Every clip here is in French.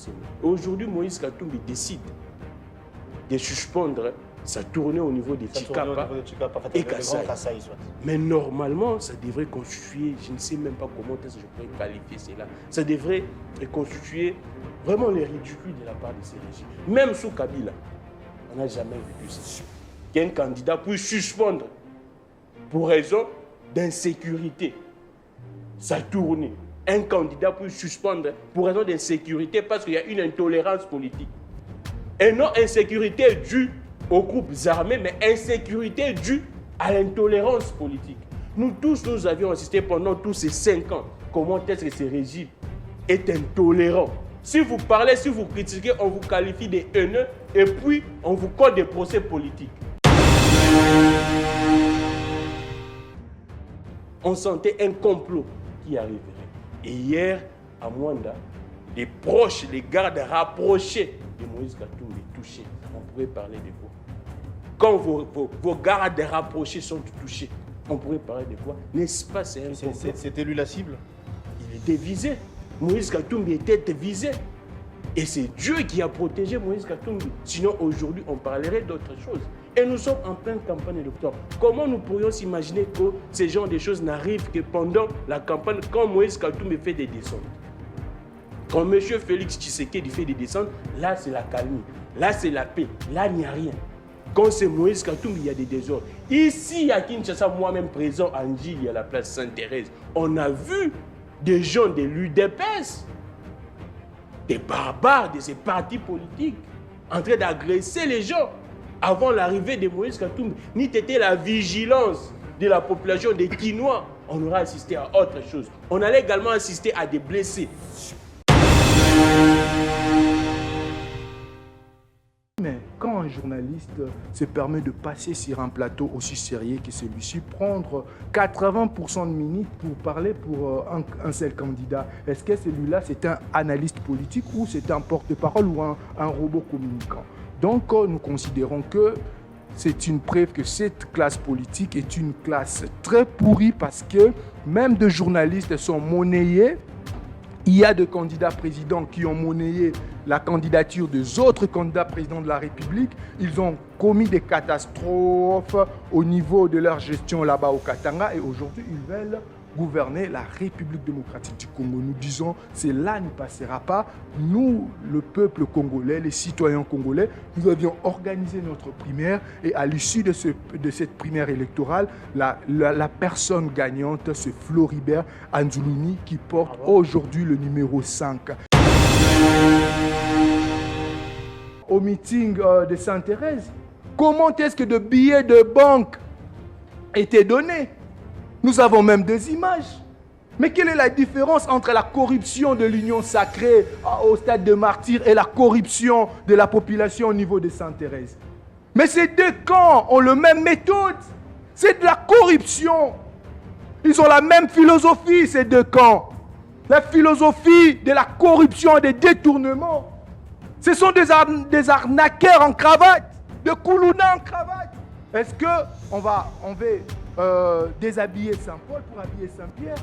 Seno. Aujourd'hui, Moïse Katumbi décide de suspendre sa tournée au niveau de Tshikapa et Kasaï. Mais normalement, ça devrait constituer, je ne sais même pas comment est-ce que je pourrais qualifier cela, ça devrait constituer vraiment le ridicule de la part de ces régimes. Même sous Kabila, on n'a jamais vu ça. Qu'un candidat puisse suspendre pour raison d'insécurité sa tournée. Un candidat puisse suspendre pour raison d'insécurité parce qu'il y a une intolérance politique. Et non insécurité due aux groupes armés, mais insécurité due à l'intolérance politique. Nous tous, nous avions assisté pendant tous ces 5 ans comment est-ce que ce régime est intolérant. Si vous parlez, si vous critiquez, on vous qualifie de haineux et puis on vous code des procès politiques. On sentait un complot qui arriverait. Et hier, à Mwanda, les proches, les gardes rapprochés de Moïse Katumbi touchés, on pourrait parler de quoi? Quand vos gardes rapprochés sont touchés, on pourrait parler de quoi? N'est-ce pas? C'était lui la cible? Il était visé. Moïse Katumbi était visé. Et c'est Dieu qui a protégé Moïse Katumbi. Sinon, aujourd'hui, on parlerait d'autre chose. Et nous sommes en pleine campagne électorale. Comment nous pourrions s'imaginer que ce genre de choses n'arrivent que pendant la campagne, quand Moïse Katumbi fait des descentes? Quand M. Félix Tshisekedi fait des descentes, là, c'est la calmie. Là, c'est la paix. Là, il n'y a rien. Quand c'est Moïse Katumbi, il y a des désordres. Ici, à Kinshasa, moi-même présent à Njili, à la place Sainte-Thérèse, on a vu des gens de l'UDPS, des barbares de ces partis politiques, en train d'agresser les gens avant l'arrivée de Moïse Katumbi. Ni c'était la vigilance de la population des Kinois, on aurait assisté à autre chose. On allait également assister à des blessés. Mais quand un journaliste se permet de passer sur un plateau aussi sérieux que celui-ci, prendre 80% de minutes pour parler pour un seul candidat, est-ce que celui-là c'est un analyste politique ou c'est un porte-parole ou un robot communicant? Donc nous considérons que c'est une preuve que cette classe politique est une classe très pourrie parce que même des journalistes sont monnayés. Il y a des candidats présidents qui ont monnayé la candidature des autres candidats présidents de la République. Ils ont commis des catastrophes au niveau de leur gestion là-bas au Katanga et aujourd'hui, ils veulent gouverner la République démocratique du Congo. Nous disons, cela ne passera pas. Nous, le peuple congolais, les citoyens congolais, nous avions organisé notre primaire et à l'issue de cette primaire électorale, la personne gagnante, c'est Floribert Anzuluni qui porte aujourd'hui le numéro 5. Au meeting de Sainte-Thérèse, comment est-ce que des billets de banque étaient donnés? Nous avons même des images. Mais quelle est la différence entre la corruption de l'Union sacrée au stade de martyrs et la corruption de la population au niveau de Sainte-Thérèse? Mais ces deux camps ont la même méthode. C'est de la corruption. Ils ont la même philosophie, ces deux camps. La philosophie de la corruption et des détournements. Ce sont des arnaqueurs en cravate, des koulouna en cravate. Est-ce qu'on va déshabiller Saint-Paul pour habiller Saint-Pierre?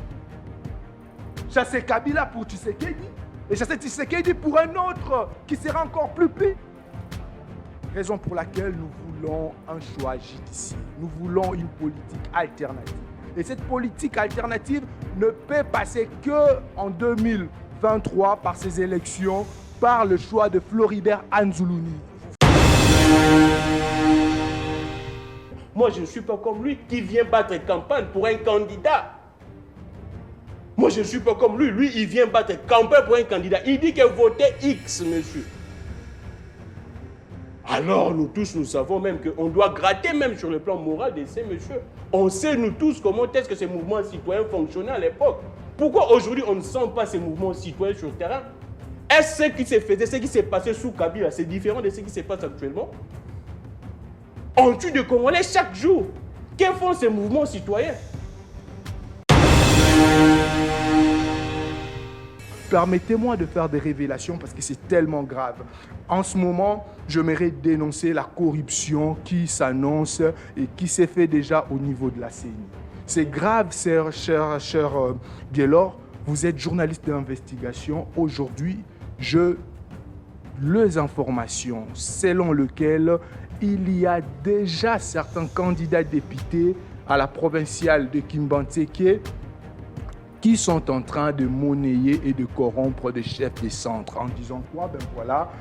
Chasser Kabila pour Tshisekedi et chasser Tshisekedi pour un autre qui sera encore plus pire. Raison pour laquelle nous voulons un choix judiciaire. Nous voulons une politique alternative. Et cette politique alternative ne peut passer qu'en 2023 par ces élections, par le choix de Floribert Anzuluni. Moi, je ne suis pas comme lui qui vient battre campagne pour un candidat. Moi, je ne suis pas comme lui. Lui, il vient battre campagne pour un candidat. Il dit que votez X, monsieur. Alors, nous tous, nous savons même qu'on doit gratter même sur le plan moral de ces messieurs. On sait, nous tous, comment est-ce que ces mouvements citoyens fonctionnaient à l'époque. Pourquoi aujourd'hui, on ne sent pas ces mouvements citoyens sur le terrain? Est-ce ce qui se faisait, ce qui s'est passé sous Kabila, c'est différent de ce qui se passe actuellement? On tue des Congolais chaque jour. Que font ces mouvements citoyens? Permettez-moi de faire des révélations parce que c'est tellement grave. En ce moment, j'aimerais dénoncer la corruption qui s'annonce et qui s'est fait déjà au niveau de la CENI. C'est grave, cher Bielor. Vous êtes journaliste d'investigation. Aujourd'hui, je les informations selon lesquelles il y a déjà certains candidats députés à la provinciale de Kimbanteke qui sont en train de monnayer et de corrompre des chefs des centres en disant quoi? Ben voilà,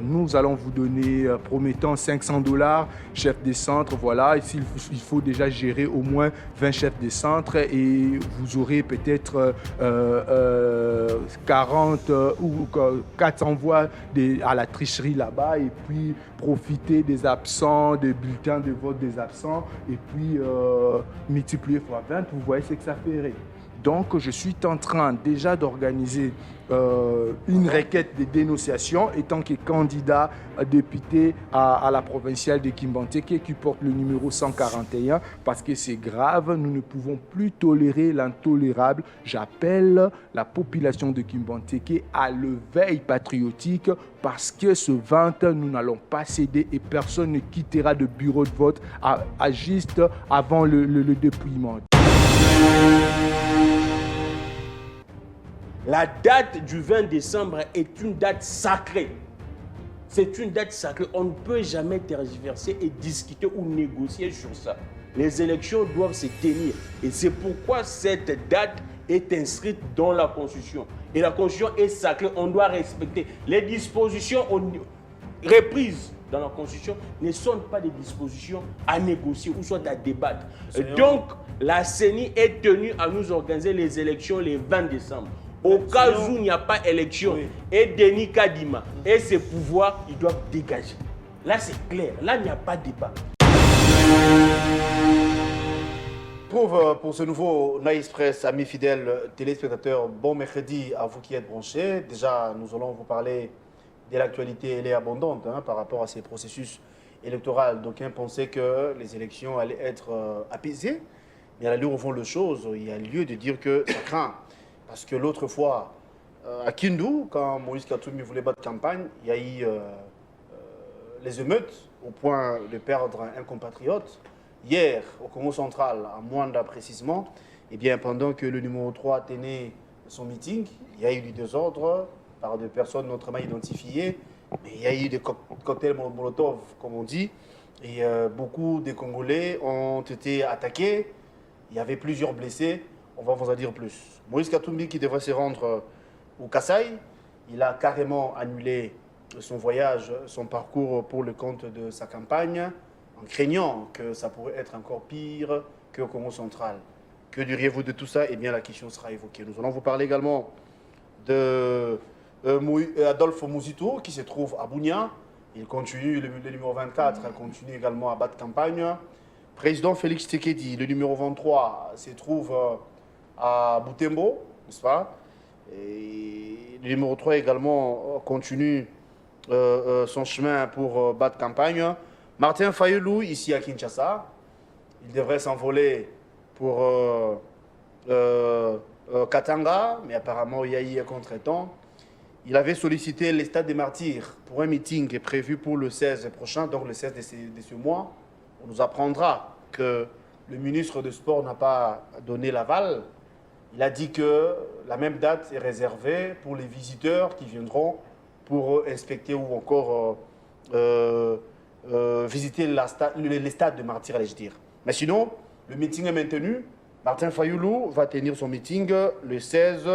nous allons vous donner, promettant $500, chef des centres, voilà, ici, il faut déjà gérer au moins 20 chefs des centres et vous aurez peut-être 40 ou 400 voix à la tricherie là-bas et puis profiter des absents, des bulletins de vote des absents et puis multiplier fois 20, vous voyez ce que ça ferait. Donc, je suis en train déjà d'organiser une requête de dénonciation étant que candidat député à la provinciale de Kimbanteke qui porte le numéro 141 parce que c'est grave, nous ne pouvons plus tolérer l'intolérable. J'appelle la population de Kimbanteke à l'éveil patriotique parce que ce 20, nous n'allons pas céder et personne ne quittera le bureau de vote à juste avant le dépouillement. La date du 20 décembre est une date sacrée. C'est une date sacrée. On ne peut jamais tergiverser et discuter ou négocier sur ça. Les élections doivent se tenir. Et c'est pourquoi cette date est inscrite dans la Constitution. Et la Constitution est sacrée. On doit respecter. Les dispositions reprises dans la Constitution ne sont pas des dispositions à négocier ou soit à débattre. Donc, la CENI est tenue à nous organiser les élections le 20 décembre. Au cas où il n'y a pas élection, oui. Et Denis Kadima et ses pouvoirs, ils doivent dégager. Là, c'est clair. Là, il n'y a pas de débat. Pour ce nouveau Naïs Press, amis fidèles téléspectateurs, bon mercredi à vous qui êtes branchés. Déjà, nous allons vous parler de l'actualité, elle est abondante par rapport à ces processus électoraux. D'aucuns pensaient que les élections allaient être apaisées, mais à l'allure où vont les choses, il y a lieu de dire que ça craint. Parce que l'autre fois, à Kindu, quand Moïse Katumbi voulait battre campagne, il y a eu les émeutes au point de perdre un compatriote. Hier, au Congo central, à Mwanda précisément, eh bien, pendant que le numéro 3 tenait son meeting, il y a eu du désordre par des personnes notamment identifiées, mais il y a eu des cocktails Molotov, comme on dit, et beaucoup de Congolais ont été attaqués. Il y avait plusieurs blessés. On va vous en dire plus. Moïse Katumbi, qui devrait se rendre au Kasaï, il a carrément annulé son voyage, son parcours pour le compte de sa campagne, en craignant que ça pourrait être encore pire qu'au Congo central. Que diriez-vous de tout ça? Eh bien, la question sera évoquée. Nous allons vous parler également de Adolphe Mouzito, qui se trouve à Bunia. Il continue, le numéro 24, continue également à battre campagne. Président Félix Tshisekedi, le numéro 23, se trouve à Butembo, n'est-ce pas? Et le numéro 3 également continue son chemin pour battre campagne. Martin Fayulu, ici à Kinshasa, il devrait s'envoler pour Katanga, mais apparemment il y a eu un contretemps. Il avait sollicité les Stades des Martyrs pour un meeting prévu pour le 16 prochain, donc le 16 de ce mois. On nous apprendra que le ministre des Sports n'a pas donné l'aval. Il a dit que la même date est réservée pour les visiteurs qui viendront pour inspecter ou encore visiter les stades de Martyrs, allais-je dire. Mais sinon, le meeting est maintenu. Martin Fayulu va tenir son meeting le 16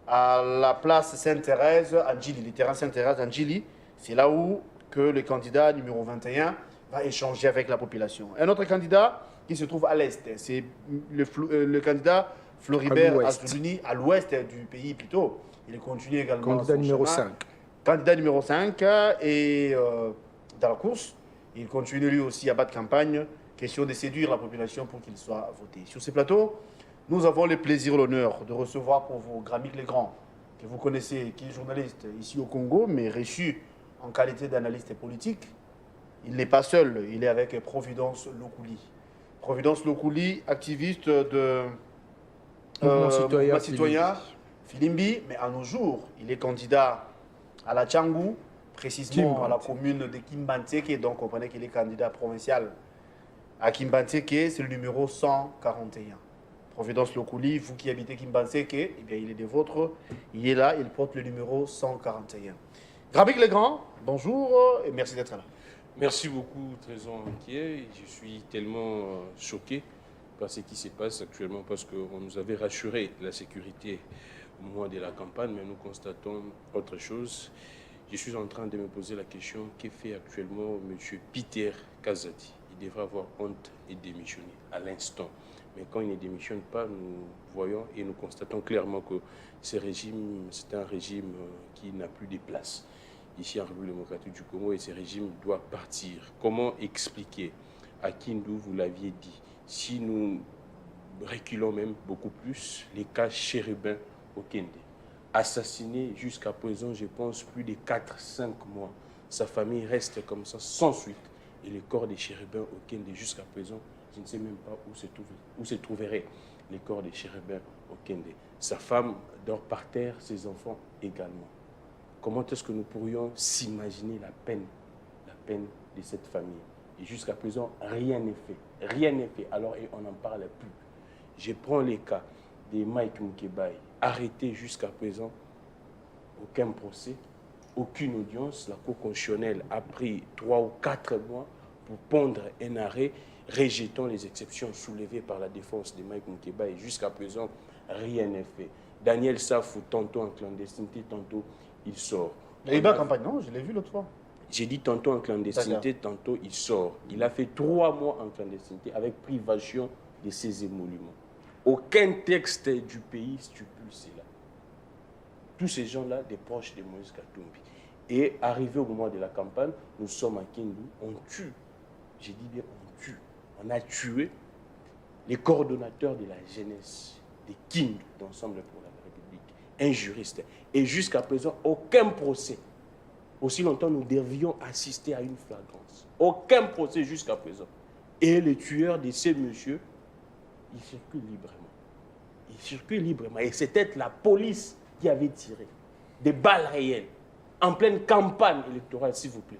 à la place Sainte-Thérèse, à Djili, le terrain Sainte-Thérèse à Djili. C'est là où que le candidat numéro 21 va échanger avec la population. Un autre candidat qui se trouve à l'est, c'est le candidat Floribert Azuluni, à l'ouest du pays plutôt. Il continue également candidat numéro 5. Candidat numéro 5 et dans la course. Il continue lui aussi à battre campagne. Question de séduire la population pour qu'il soit voté. Sur ce plateau, nous avons le plaisir et l'honneur de recevoir pour vous Gramic Legrand, que vous connaissez, qui est journaliste ici au Congo, mais reçu en qualité d'analyste politique. Il n'est pas seul, il est avec Providence Lokouli. Providence Lokouli, activiste de mouvement citoyen Filimbi, mais à nos jours, il est candidat à la Tchangou, précisément à la commune de Kimbanteke, donc on comprenez qu'il est candidat provincial à Kimbanteke, c'est le numéro 141. Providence Lokouli, vous qui habitez Kimbanseke, eh bien, il est des vôtres. Il est là, il porte le numéro 141. Grabik Legrand, bonjour et merci d'être là. Merci beaucoup, Trésor inquiet. Je suis tellement choqué par ce qui se passe actuellement parce qu'on nous avait rassuré la sécurité au moment de la campagne, mais nous constatons autre chose. Je suis en train de me poser la question, que fait actuellement M. Peter Kazadi? Il devrait avoir honte et démissionner à l'instant. Mais quand il ne démissionne pas, nous voyons et nous constatons clairement que ce régime, c'est un régime qui n'a plus de place ici en République démocratique du Congo et ce régime doit partir. Comment expliquer à Kindu, vous l'aviez dit, si nous reculons même beaucoup plus, les cas chérubins au Kende, assassiné jusqu'à présent, je pense, plus de 4-5 mois. Sa famille reste comme ça, sans suite. Et le corps des chérubins au Kende, jusqu'à présent, je ne sais même pas où se trouveraient les corps des chérubins au Kende. Sa femme dort par terre, ses enfants également. Comment est-ce que nous pourrions s'imaginer la peine de cette famille? Et jusqu'à présent, rien n'est fait. Rien n'est fait. Alors, on n'en parle plus. Je prends les cas de Mike Mukebai, arrêté jusqu'à présent, aucun procès, aucune audience. La Cour constitutionnelle a pris 3 ou 4 mois pour pondre un arrêt, rejetant les exceptions soulevées par la défense de Mike Mukebai. Et jusqu'à présent, rien n'est fait. Daniel Safou, tantôt en clandestinité, tantôt il sort. Il est dans la campagne, non? Je l'ai vu l'autre fois. J'ai dit tantôt en clandestinité, tantôt il sort. Il a fait 3 mois en clandestinité avec privation de ses émoluments. Aucun texte du pays stipule cela. Tous ces gens-là, des proches de Moïse Katumbi. Et arrivé au moment de la campagne, nous sommes à Kindu, on tue. J'ai dit bien on tue. On a tué les coordonnateurs de la jeunesse de Kindu, d'Ensemble pour la République, un juriste. Et jusqu'à présent, aucun procès. Aussi longtemps, nous devions assister à une flagrance. Aucun procès jusqu'à présent. Et le tueur de ces messieurs, il circule librement. Il circule librement. Et c'était la police qui avait tiré des balles réelles en pleine campagne électorale, s'il vous plaît.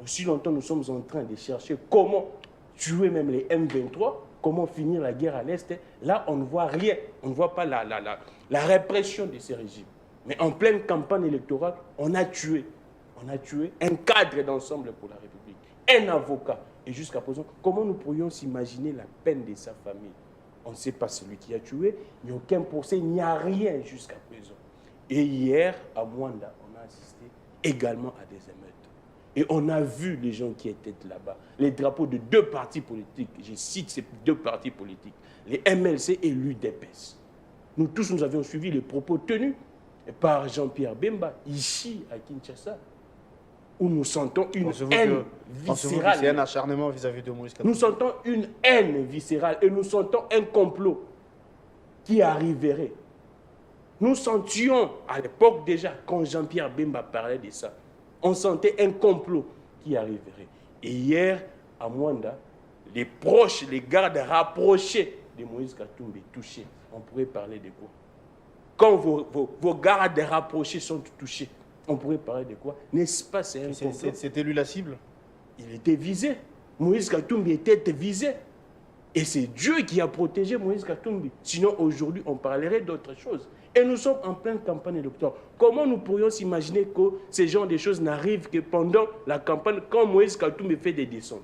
Aussi longtemps, nous sommes en train de chercher comment tuer même les M23, comment finir la guerre à l'Est. Là, on ne voit rien. On ne voit pas la répression de ces régimes. Mais en pleine campagne électorale, on a tué un cadre d'Ensemble pour la République, un avocat. Et jusqu'à présent, comment nous pourrions s'imaginer la peine de sa famille? On ne sait pas celui qui a tué, il n'y a aucun procès, il n'y a rien jusqu'à présent. Et hier, à Mwanda, on a assisté également à des émeutes. Et on a vu les gens qui étaient là-bas, les drapeaux de 2 partis politiques, je cite ces 2 partis politiques, les MLC et l'UDPS. Nous tous, nous avions suivi les propos tenus par Jean-Pierre Bemba, ici à Kinshasa, où nous sentons une haine viscérale. C'est un acharnement vis-à-vis de Moïse Katumbi. Nous sentons une haine viscérale et nous sentons un complot qui arriverait. Nous sentions, à l'époque déjà, quand Jean-Pierre Bemba parlait de ça, on sentait un complot qui arriverait. Et hier, à Mwanda, les proches, les gardes rapprochés de Moïse Katumbi touchés, on pourrait parler de quoi? Quand vos gardes rapprochés sont touchés, on pourrait parler de quoi? N'est-ce pas, c'est un complot? C'était lui la cible? Il était visé. Moïse Katumbi était visé. Et c'est Dieu qui a protégé Moïse Katumbi. Sinon, aujourd'hui, on parlerait d'autre chose. Et nous sommes en pleine campagne électorale. Comment nous pourrions s'imaginer que ces genres de choses n'arrivent que pendant la campagne, quand Moïse Katumbi fait des descentes?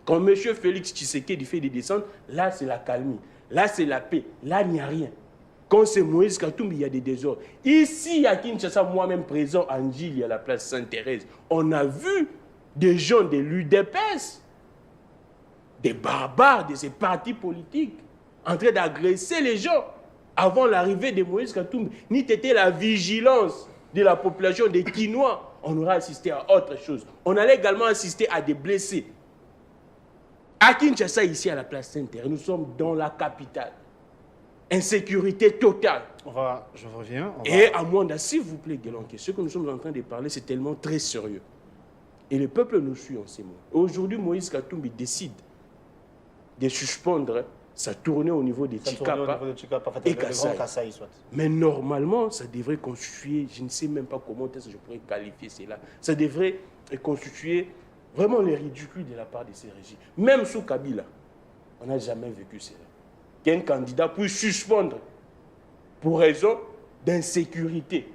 Quand M. Félix Tshisekedi fait des descentes, là, c'est la calmie. Là, c'est la paix. Là, il n'y a rien. Quand c'est Moïse Katumbi, il y a des désordres. Ici, à Kinshasa, moi-même présent en Gilles, à la place Sainte-Thérèse, on a vu des gens de l'UDPS, des barbares de ces partis politiques, en train d'agresser les gens avant l'arrivée de Moïse Katumbi. Ni était la vigilance de la population des Kinois, on aurait assisté à autre chose. On allait également assister à des blessés. À Kinshasa, ici, à la place Sainte-Thérèse, nous sommes dans la capitale. Insécurité totale. Je reviens. Et à Mwanda, s'il vous plaît, Guélanké, ce que nous sommes en train de parler, c'est tellement très sérieux. Et le peuple nous suit en ces mots. Aujourd'hui, Moïse Katumbi décide de suspendre sa tournée au niveau de Tshikapa et Kassaï. Mais normalement, ça devrait constituer, je ne sais même pas comment est-ce que je pourrais qualifier cela, ça devrait constituer vraiment le ridicule de la part de ces régimes. Même sous Kabila, on n'a jamais vécu cela. qu'un candidat puisse suspendre pour raison d'insécurité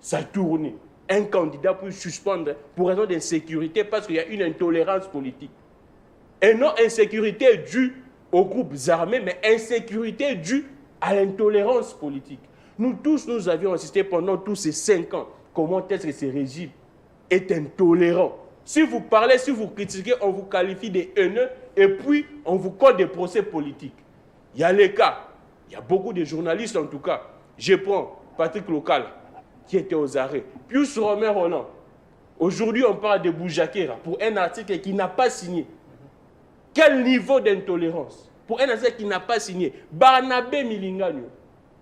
sa tournée. Un candidat puisse suspendre pour raison d'insécurité parce qu'il y a une intolérance politique. Et non insécurité due aux groupes armés, mais insécurité due à l'intolérance politique. Nous tous, nous avions assisté pendant tous ces 5 ans comment est-ce que ce régime est intolérant. Si vous parlez, si vous critiquez, on vous qualifie de haineux et puis on vous colle des procès politiques. Il y a les cas, il y a beaucoup de journalistes en tout cas. Je prends Patrick Local qui était aux arrêts. Pius Romain Roland. Aujourd'hui, on parle de Boujakera pour un article qui n'a pas signé. Quel niveau d'intolérance pour un article qui n'a pas signé. Barnabé Milingano,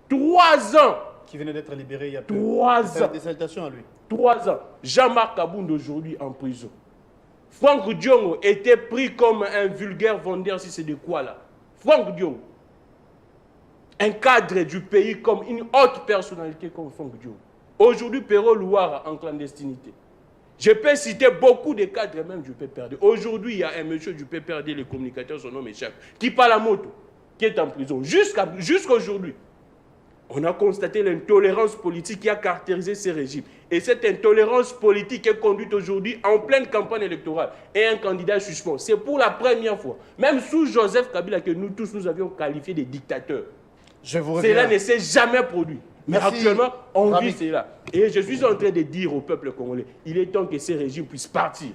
3 ans. Qui venait d'être libéré il y a peu. 3 ans. Des salutations à lui. 3 ans. Jean-Marc Kabound aujourd'hui en prison. Franck Diongo était pris comme un vulgaire vendeur, si c'est de quoi là. Franck Diongo. Un cadre du pays comme une haute personnalité comme Franck Diongo. Aujourd'hui, Perrault Louara en clandestinité. Je peux citer beaucoup de cadres même du PPRD. Aujourd'hui, il y a un monsieur du PPRD, le communicateur, son nom m'échappe, qui parle à moto, qui est en prison. Jusqu'à aujourd'hui, on a constaté l'intolérance politique qui a caractérisé ces régimes. Et cette intolérance politique est conduite aujourd'hui en pleine campagne électorale. Et un candidat suspend. C'est pour la première fois, même sous Joseph Kabila, que nous tous nous avions qualifié de dictateurs. Cela ne s'est jamais produit. Mais actuellement, on vit cela. Et je suis en train de dire au peuple congolais, il est temps que ces régimes puissent partir.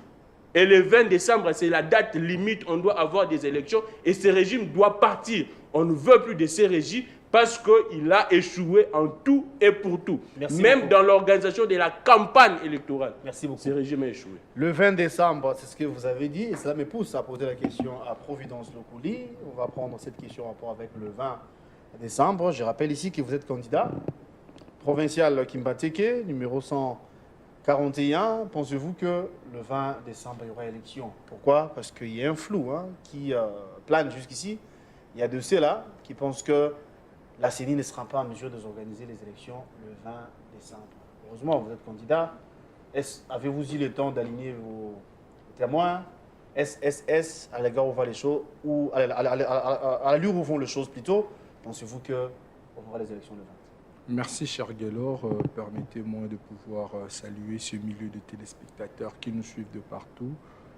Et le 20 décembre, c'est la date limite, on doit avoir des élections et ce régime doit partir. On ne veut plus de ces régimes parce qu'il a échoué en tout et pour tout. Même dans l'organisation de la campagne électorale. Merci beaucoup. Ce régime a échoué. Le 20 décembre, c'est ce que vous avez dit, et cela me pousse à poser la question à Providence Lokouli. On va prendre cette question en rapport avec le 20 décembre. Je rappelle ici que vous êtes candidat provincial Kimbateke, numéro 141. Pensez-vous que le 20 décembre, il y aura élection? Pourquoi? Parce qu'il y a un flou qui plane jusqu'ici. Il y a de ceux-là qui pensent que la CENI ne sera pas en mesure d'organiser les élections le 20 décembre. Heureusement, vous êtes candidat. Avez-vous eu le temps d'aligner vos témoins? Est-ce à l'égard où vont les choses, ou à l'allure où vont les choses plutôt, pensez-vous qu'on aura les élections le 20? Merci, cher Gaylor. Permettez-moi de pouvoir saluer ce milieu de téléspectateurs qui nous suivent de partout.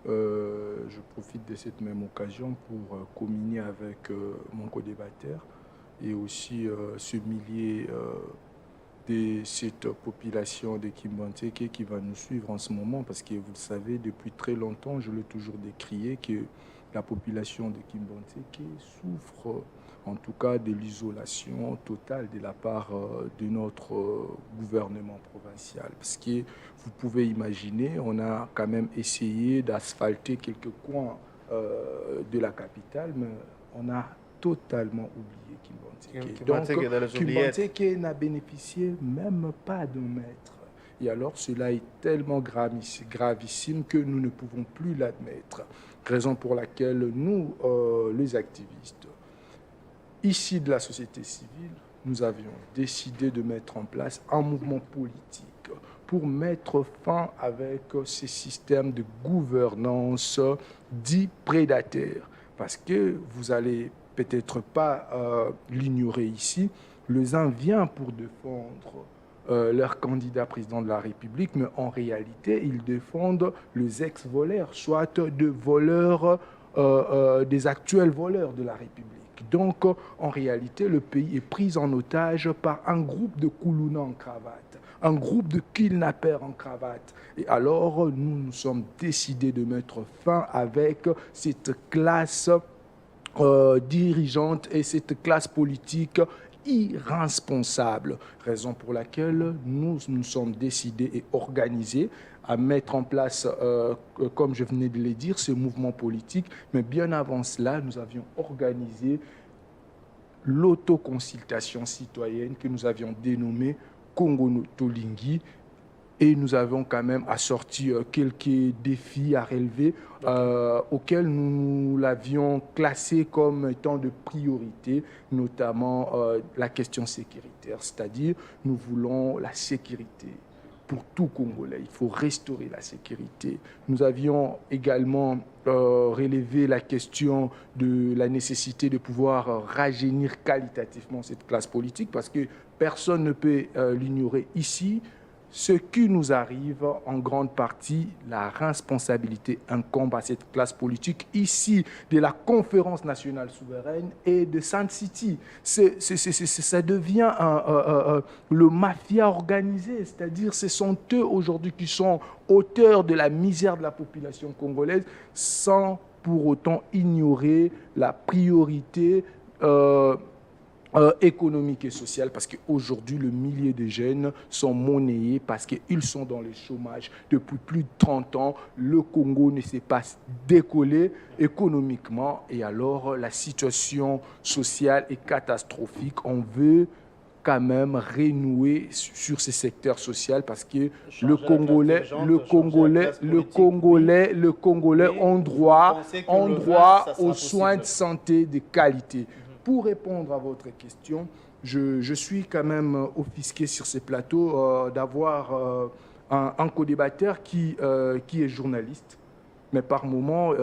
Je profite de cette même occasion pour communier avec mon co-débatteur et aussi ce millier de cette population de Kimbanteke qui va nous suivre en ce moment, parce que vous le savez, depuis très longtemps, je l'ai toujours décrié, que la population de Kimbanteke souffre en tout cas de l'isolation totale de la part de notre gouvernement provincial. Parce que vous pouvez imaginer, on a quand même essayé d'asphalter quelques coins de la capitale, mais on a totalement oublié Kimbanteke. Donc, Kimbanteke n'a bénéficié même pas d'un mètre. Et alors, cela est tellement gravissime que nous ne pouvons plus l'admettre. Raison pour laquelle nous, les activistes, ici de la société civile, nous avions décidé de mettre en place un mouvement politique pour mettre fin avec ces systèmes de gouvernance dits prédateurs. Parce que vous allez peut-être pas l'ignorer ici, le ZAN vient pour défendre leur candidat président de la République, mais en réalité, ils défendent les ex-voleurs, soit de voleurs, des actuels voleurs de la République. Donc, en réalité, le pays est pris en otage par un groupe de Koulouna en cravate, un groupe de kidnappeurs en cravate. Et alors, nous nous sommes décidés de mettre fin avec cette classe dirigeante et cette classe politique irresponsable. Raison pour laquelle nous nous sommes décidés et organisés à mettre en place, comme je venais de le dire, ce mouvement politique. Mais bien avant cela, nous avions organisé l'autoconsultation citoyenne que nous avions dénommée Congo Tolingi. Et nous avons quand même assorti quelques défis à relever auxquels nous l'avions classé comme étant de priorité, notamment la question sécuritaire. C'est-à-dire, nous voulons la sécurité pour tout Congolais. Il faut restaurer la sécurité. Nous avions également relevé la question de la nécessité de pouvoir rajeunir qualitativement cette classe politique parce que personne ne peut l'ignorer ici. Ce qui nous arrive, en grande partie, la responsabilité incombe à cette classe politique ici, de la Conférence nationale souveraine et de Sun City. Ça devient le mafia organisé, c'est-à-dire ce sont eux aujourd'hui qui sont auteurs de la misère de la population congolaise sans pour autant ignorer la priorité économique et sociale, parce qu'aujourd'hui, le millier de jeunes sont monnayés parce qu'ils sont dans le chômage depuis plus de 30 ans. Le Congo ne s'est pas décollé économiquement et alors la situation sociale est catastrophique. On veut quand même renouer sur ces secteurs sociaux parce que le Congolais ont droit aux soins de santé de qualité. Pour répondre à votre question, je suis quand même offusqué sur ces plateaux d'avoir un co-débatteur qui est journaliste, mais par moments,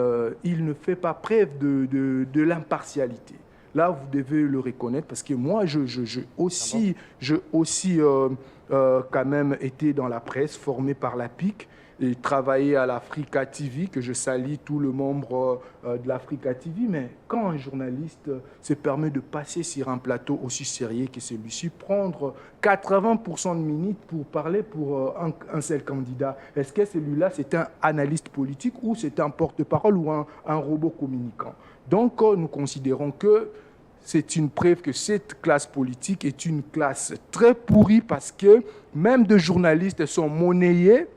il ne fait pas preuve de l'impartialité. Là, vous devez le reconnaître parce que moi, je aussi quand même été dans la presse, formé par la PIC, et travaillé à l'Africa TV, que je salue tous les membres de l'Africa TV, mais quand un journaliste se permet de passer sur un plateau aussi sérieux que celui-ci, prendre 80% de minutes pour parler pour un seul candidat, est-ce que celui-là c'est un analyste politique ou c'est un porte-parole ou un robot communicant? Donc nous considérons que c'est une preuve que cette classe politique est une classe très pourrie parce que même des journalistes sont monnayés.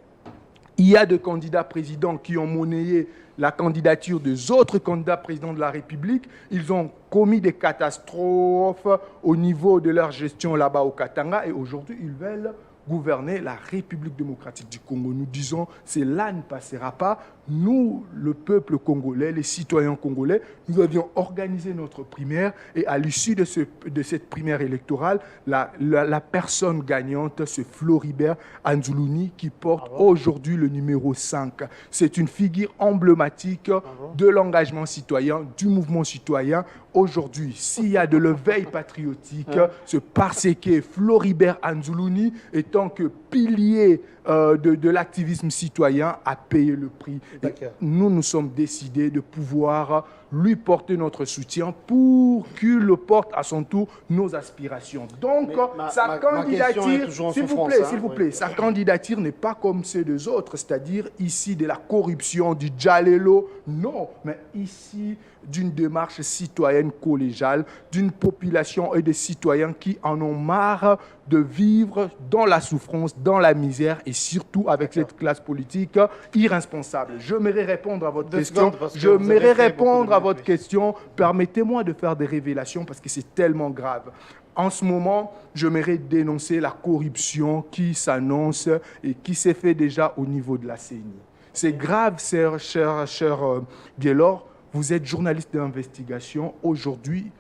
Il y a des candidats présidents qui ont monnayé la candidature des autres candidats présidents de la République. Ils ont commis des catastrophes au niveau de leur gestion là-bas au Katanga et aujourd'hui, ils veulent gouverner la République démocratique du Congo. Nous disons, cela ne passera pas. Nous, le peuple congolais, les citoyens congolais, nous avions organisé notre primaire et à l'issue de cette primaire électorale, la personne gagnante, c'est Floribert Anzuluni qui porte aujourd'hui le numéro 5. C'est une figure emblématique de l'engagement citoyen, du mouvement citoyen. Aujourd'hui, s'il y a de l'éveil patriotique, c'est parce que Floribert Anzuluni, étant que pilier de l'activisme citoyen, a payé le prix. Nous nous sommes décidés de pouvoir lui porter notre soutien pour qu'il le porte à son tour nos aspirations. Donc, sa candidature, s'il vous plaît, sa candidature n'est pas comme ceux des autres, c'est-à-dire ici de la corruption, du djalelo, non, mais ici d'une démarche citoyenne collégiale, d'une population et des citoyens qui en ont marre de vivre dans la souffrance, dans la misère et surtout avec cette classe politique irresponsable. J'aimerais répondre à votre question. Permettez-moi de faire des révélations parce que c'est tellement grave. En ce moment, j'aimerais dénoncer la corruption qui s'annonce et qui s'est fait déjà au niveau de la CENI. C'est grave, cher Guélor. Vous êtes journaliste d'investigation. Aujourd'hui,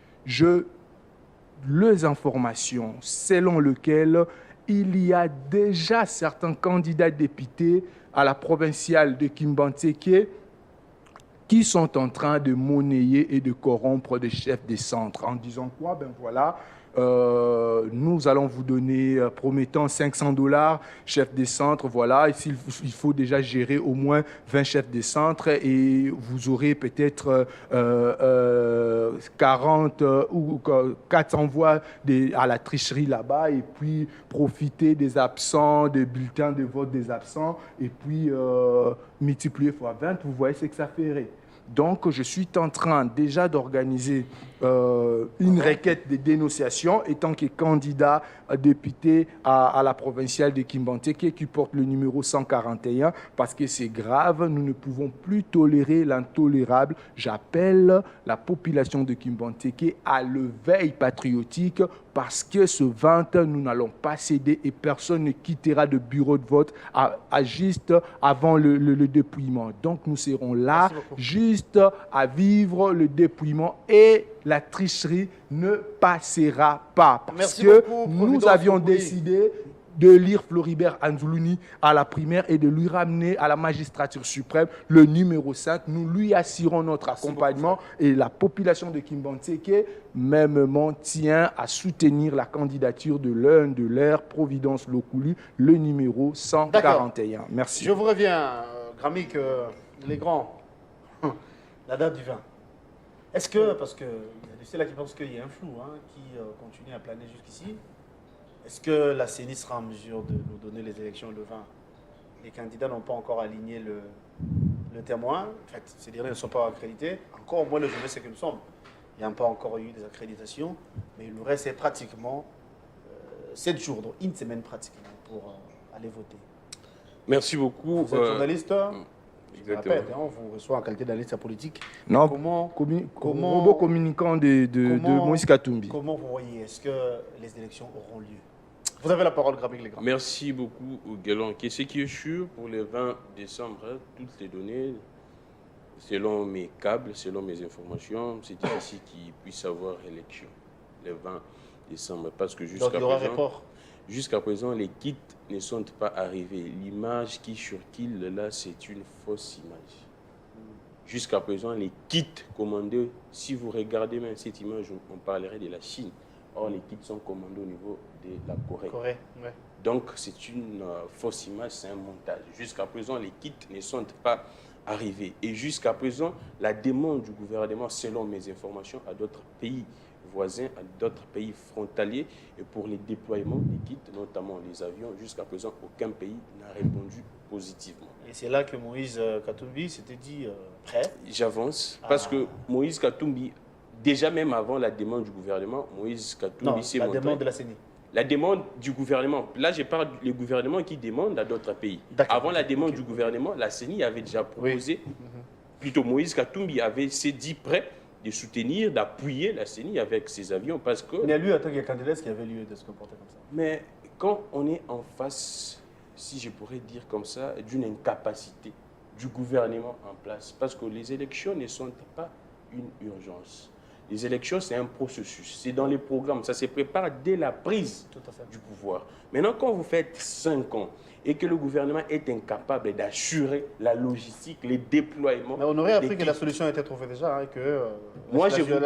les informations selon lesquelles il y a déjà certains candidats députés à la provinciale de Kimbanteke qui sont en train de monnayer et de corrompre des chefs des centres en disant quoi? Ben voilà, nous allons vous donner, promettant $500, chef des centres, voilà, il faut déjà gérer au moins 20 chefs des centres et vous aurez peut-être 40 ou 400 voix à la tricherie là-bas et puis profiter des absents, des bulletins de vote des absents et puis multiplier fois 20, vous voyez ce que ça ferait. Donc, je suis en train déjà d'organiser une requête de dénonciation étant que candidat député à la provinciale de Kimbanteke qui porte le numéro 141 parce que c'est grave, nous ne pouvons plus tolérer l'intolérable. J'appelle la population de Kimbanteke à l'éveil patriotique parce que ce 20, nous n'allons pas céder et personne ne quittera de bureau de vote à juste avant le dépouillement. Donc, nous serons là juste à vivre le dépouillement et la tricherie ne passera pas. Parce que nous avions décidé de lire Floribert Anzoulouni à la primaire et de lui ramener à la magistrature suprême le numéro 5. Nous lui assurons notre accompagnement et la population de Kimbantseke mêmement tient à soutenir la candidature de l'un de leurs, Providence Lokulu, le numéro 141. Merci. Je vous reviens, Gramik, les grands, la date du 20. Est-ce que, parce qu'il y a des là qui pensent qu'il y a un flou qui continue à planer jusqu'ici, est-ce que la CENI sera en mesure de nous donner les élections le 20? Les candidats n'ont pas encore aligné le témoin. En fait, ces derniers ne sont pas accrédités. Encore moins le journée, c'est que nous sommes. Il n'y a pas encore eu des accréditations, mais il nous reste pratiquement 7 jours, donc une semaine pratiquement, pour aller voter. Merci beaucoup. Vous êtes journaliste, je exactement. répète, on vous reçoit en qualité d'analyste politique. Non, comment robot communicant de Moïse Katumbi. Comment vous voyez, est-ce que les élections auront lieu? Vous avez la parole, Gramik Legrand. Merci beaucoup, Guélon. Ce qui est sûr, pour le 20 décembre, toutes les données, selon mes câbles, selon mes informations, c'est difficile qu'il puisse avoir élection le 20 décembre. Parce que jusqu'à présent, les kits ne sont pas arrivés. L'image qui circule là, c'est une fausse image. Jusqu'à présent, les kits commandés, si vous regardez même cette image, on parlerait de la Chine. Or, les kits sont commandés au niveau de la Corée. Ouais. Donc, c'est une fausse image, c'est un montage. Jusqu'à présent, les kits ne sont pas arrivés. Et jusqu'à présent, la demande du gouvernement, selon mes informations, à d'autres pays voisins, à d'autres pays frontaliers, et pour les déploiements des kits, notamment les avions, jusqu'à présent, aucun pays n'a répondu positivement. Et c'est là que Moïse Katumbi s'était dit prêt. J'avance, parce que Moïse Katumbi, déjà même avant la demande du gouvernement, Moïse Katumbi s'est montré... la demande de la CENI. La demande du gouvernement. Là, je parle du gouvernement qui demande à d'autres pays. Avant la demande du gouvernement, la CENI avait déjà proposé, plutôt Moïse Katumbi s'est dit prêt de soutenir, d'appuyer la CENI avec ses avions parce que... Mais lui, en tant que candidat, est-ce qu'il y avait lieu de se comporter comme ça? Mais quand on est en face, si je pourrais dire comme ça, d'une incapacité du gouvernement en place, parce que les élections ne sont pas une urgence. Les élections, c'est un processus. C'est dans les programmes. Ça se prépare dès la prise du pouvoir. Maintenant, quand vous faites 5 ans et que le gouvernement est incapable d'assurer la logistique, les déploiements... Mais on aurait appris que la solution était trouvée déjà. Moi, je vous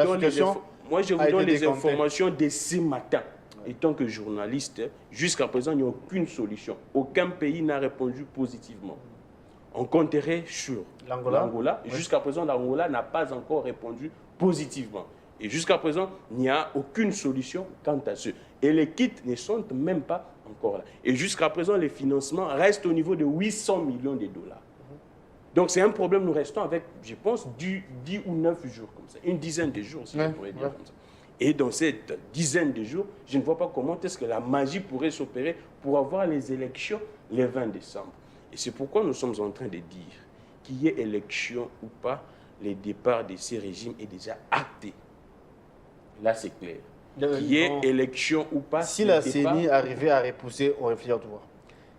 donne les informations de ce matin. Et tant que journaliste, jusqu'à présent, il n'y a aucune solution. Aucun pays n'a répondu positivement. On compterait sur l'Angola. Jusqu'à présent, l'Angola n'a pas encore répondu positivement. Et jusqu'à présent, il n'y a aucune solution quant à ce. Et les kits ne sont même pas encore là. Et jusqu'à présent, les financements restent au niveau de 800 millions de dollars. Donc c'est un problème, nous restons avec, je pense, 10 ou 9 jours comme ça. Une dizaine de jours, si je pourrais dire comme ça. Et dans cette dizaine de jours, je ne vois pas comment est-ce que la magie pourrait s'opérer pour avoir les élections le 20 décembre. Et c'est pourquoi nous sommes en train de dire qu'il y ait élection ou pas, le départ de ces régimes est déjà acté. Là, c'est clair. Qu'il y ait élection ou pas. Si la CENI arrivait à repousser, on réfléchit à tout voir.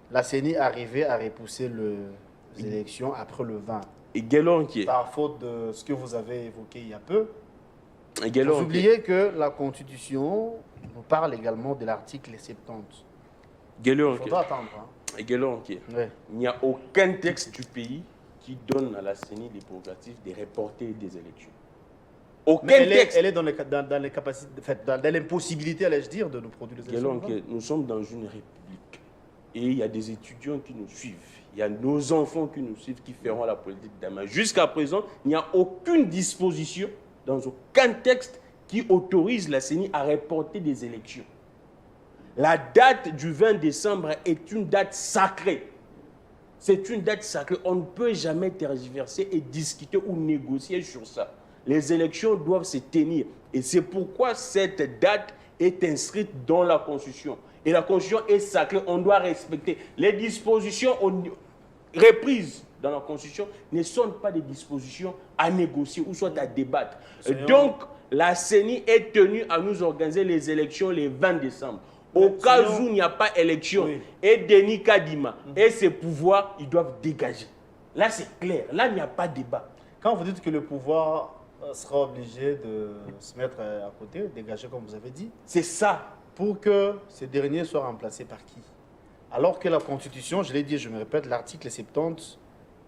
La CENI arrivait à repousser les élections après le 20. Et Guélon qui est. Par faute de ce que vous avez évoqué il y a peu. Vous oubliez que la Constitution nous parle également de l'article 70. Il faudra attendre. Il n'y a aucun texte du pays qui donne à la CENI les prérogatives de reporter des élections. Aucun texte. Elle est dans l'impossibilité, allais-je dire, de nous produire des élections. Nous sommes dans une république et il y a des étudiants qui nous suivent. Il y a nos enfants qui nous suivent, qui feront la politique demain. Jusqu'à présent, il n'y a aucune disposition dans aucun texte qui autorise la CENI à reporter des élections. La date du 20 décembre est une date sacrée. C'est une date sacrée. On ne peut jamais tergiverser et discuter ou négocier sur ça. Les élections doivent se tenir. Et c'est pourquoi cette date est inscrite dans la Constitution. Et la Constitution est sacrée, on doit respecter. Les dispositions reprises dans la Constitution ne sont pas des dispositions à négocier ou soit à débattre. Donc, la CENI est tenue à nous organiser les élections le 20 décembre. Au cas où il n'y a pas élection, et Denis Kadima et ses pouvoirs, ils doivent dégager. Là, c'est clair. Là, il n'y a pas de débat. Quand vous dites que le pouvoir sera obligé de se mettre à côté, dégager comme vous avez dit, c'est ça. Pour que ces derniers soient remplacés par qui? Alors que la Constitution, je l'ai dit, je me répète, l'article 70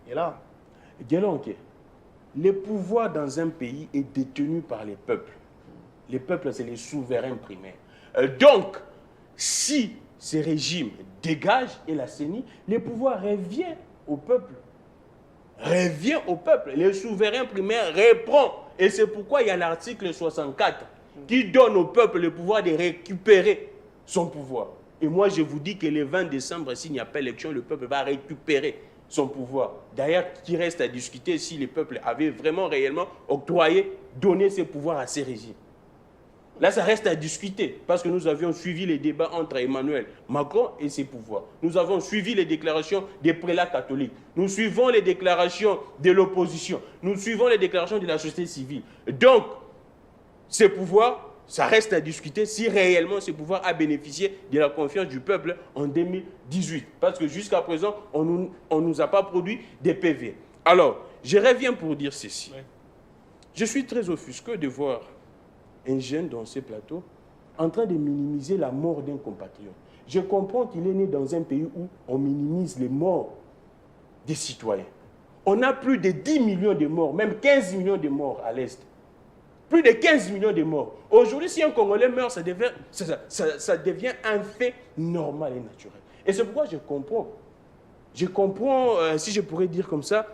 est là. Donc, le pouvoir dans un pays est détenu par les peuples. Les peuples, c'est les souverains primaires. Donc, si ces régimes dégagent et l'assainissent, le pouvoir revient au peuple. Revient au peuple. Le souverain primaire reprend. Et c'est pourquoi il y a l'article 64 qui donne au peuple le pouvoir de récupérer son pouvoir. Et moi, je vous dis que le 20 décembre, s'il n'y a pas élection, le peuple va récupérer son pouvoir. D'ailleurs, qui reste à discuter si le peuple avait vraiment, réellement octroyé, donné ses pouvoirs à ces régimes. Là, ça reste à discuter, parce que nous avions suivi les débats entre Emmanuel Macron et ses pouvoirs. Nous avons suivi les déclarations des prélats catholiques. Nous suivons les déclarations de l'opposition. Nous suivons les déclarations de la société civile. Donc, ces pouvoirs, ça reste à discuter si réellement ce pouvoir a bénéficié de la confiance du peuple en 2018. Parce que jusqu'à présent, on ne nous a pas produit des PV. Alors, je reviens pour dire ceci. Oui. Je suis très offusqué de voir un jeune dans ce plateau en train de minimiser la mort d'un compatriote. Je comprends qu'il est né dans un pays où on minimise les morts des citoyens. On a plus de 10 millions de morts, même 15 millions de morts à l'Est. Plus de 15 millions de morts. Aujourd'hui, si un Congolais meurt, ça devient un fait normal et naturel. Et c'est pourquoi je comprends. Je comprends, si je pourrais dire comme ça,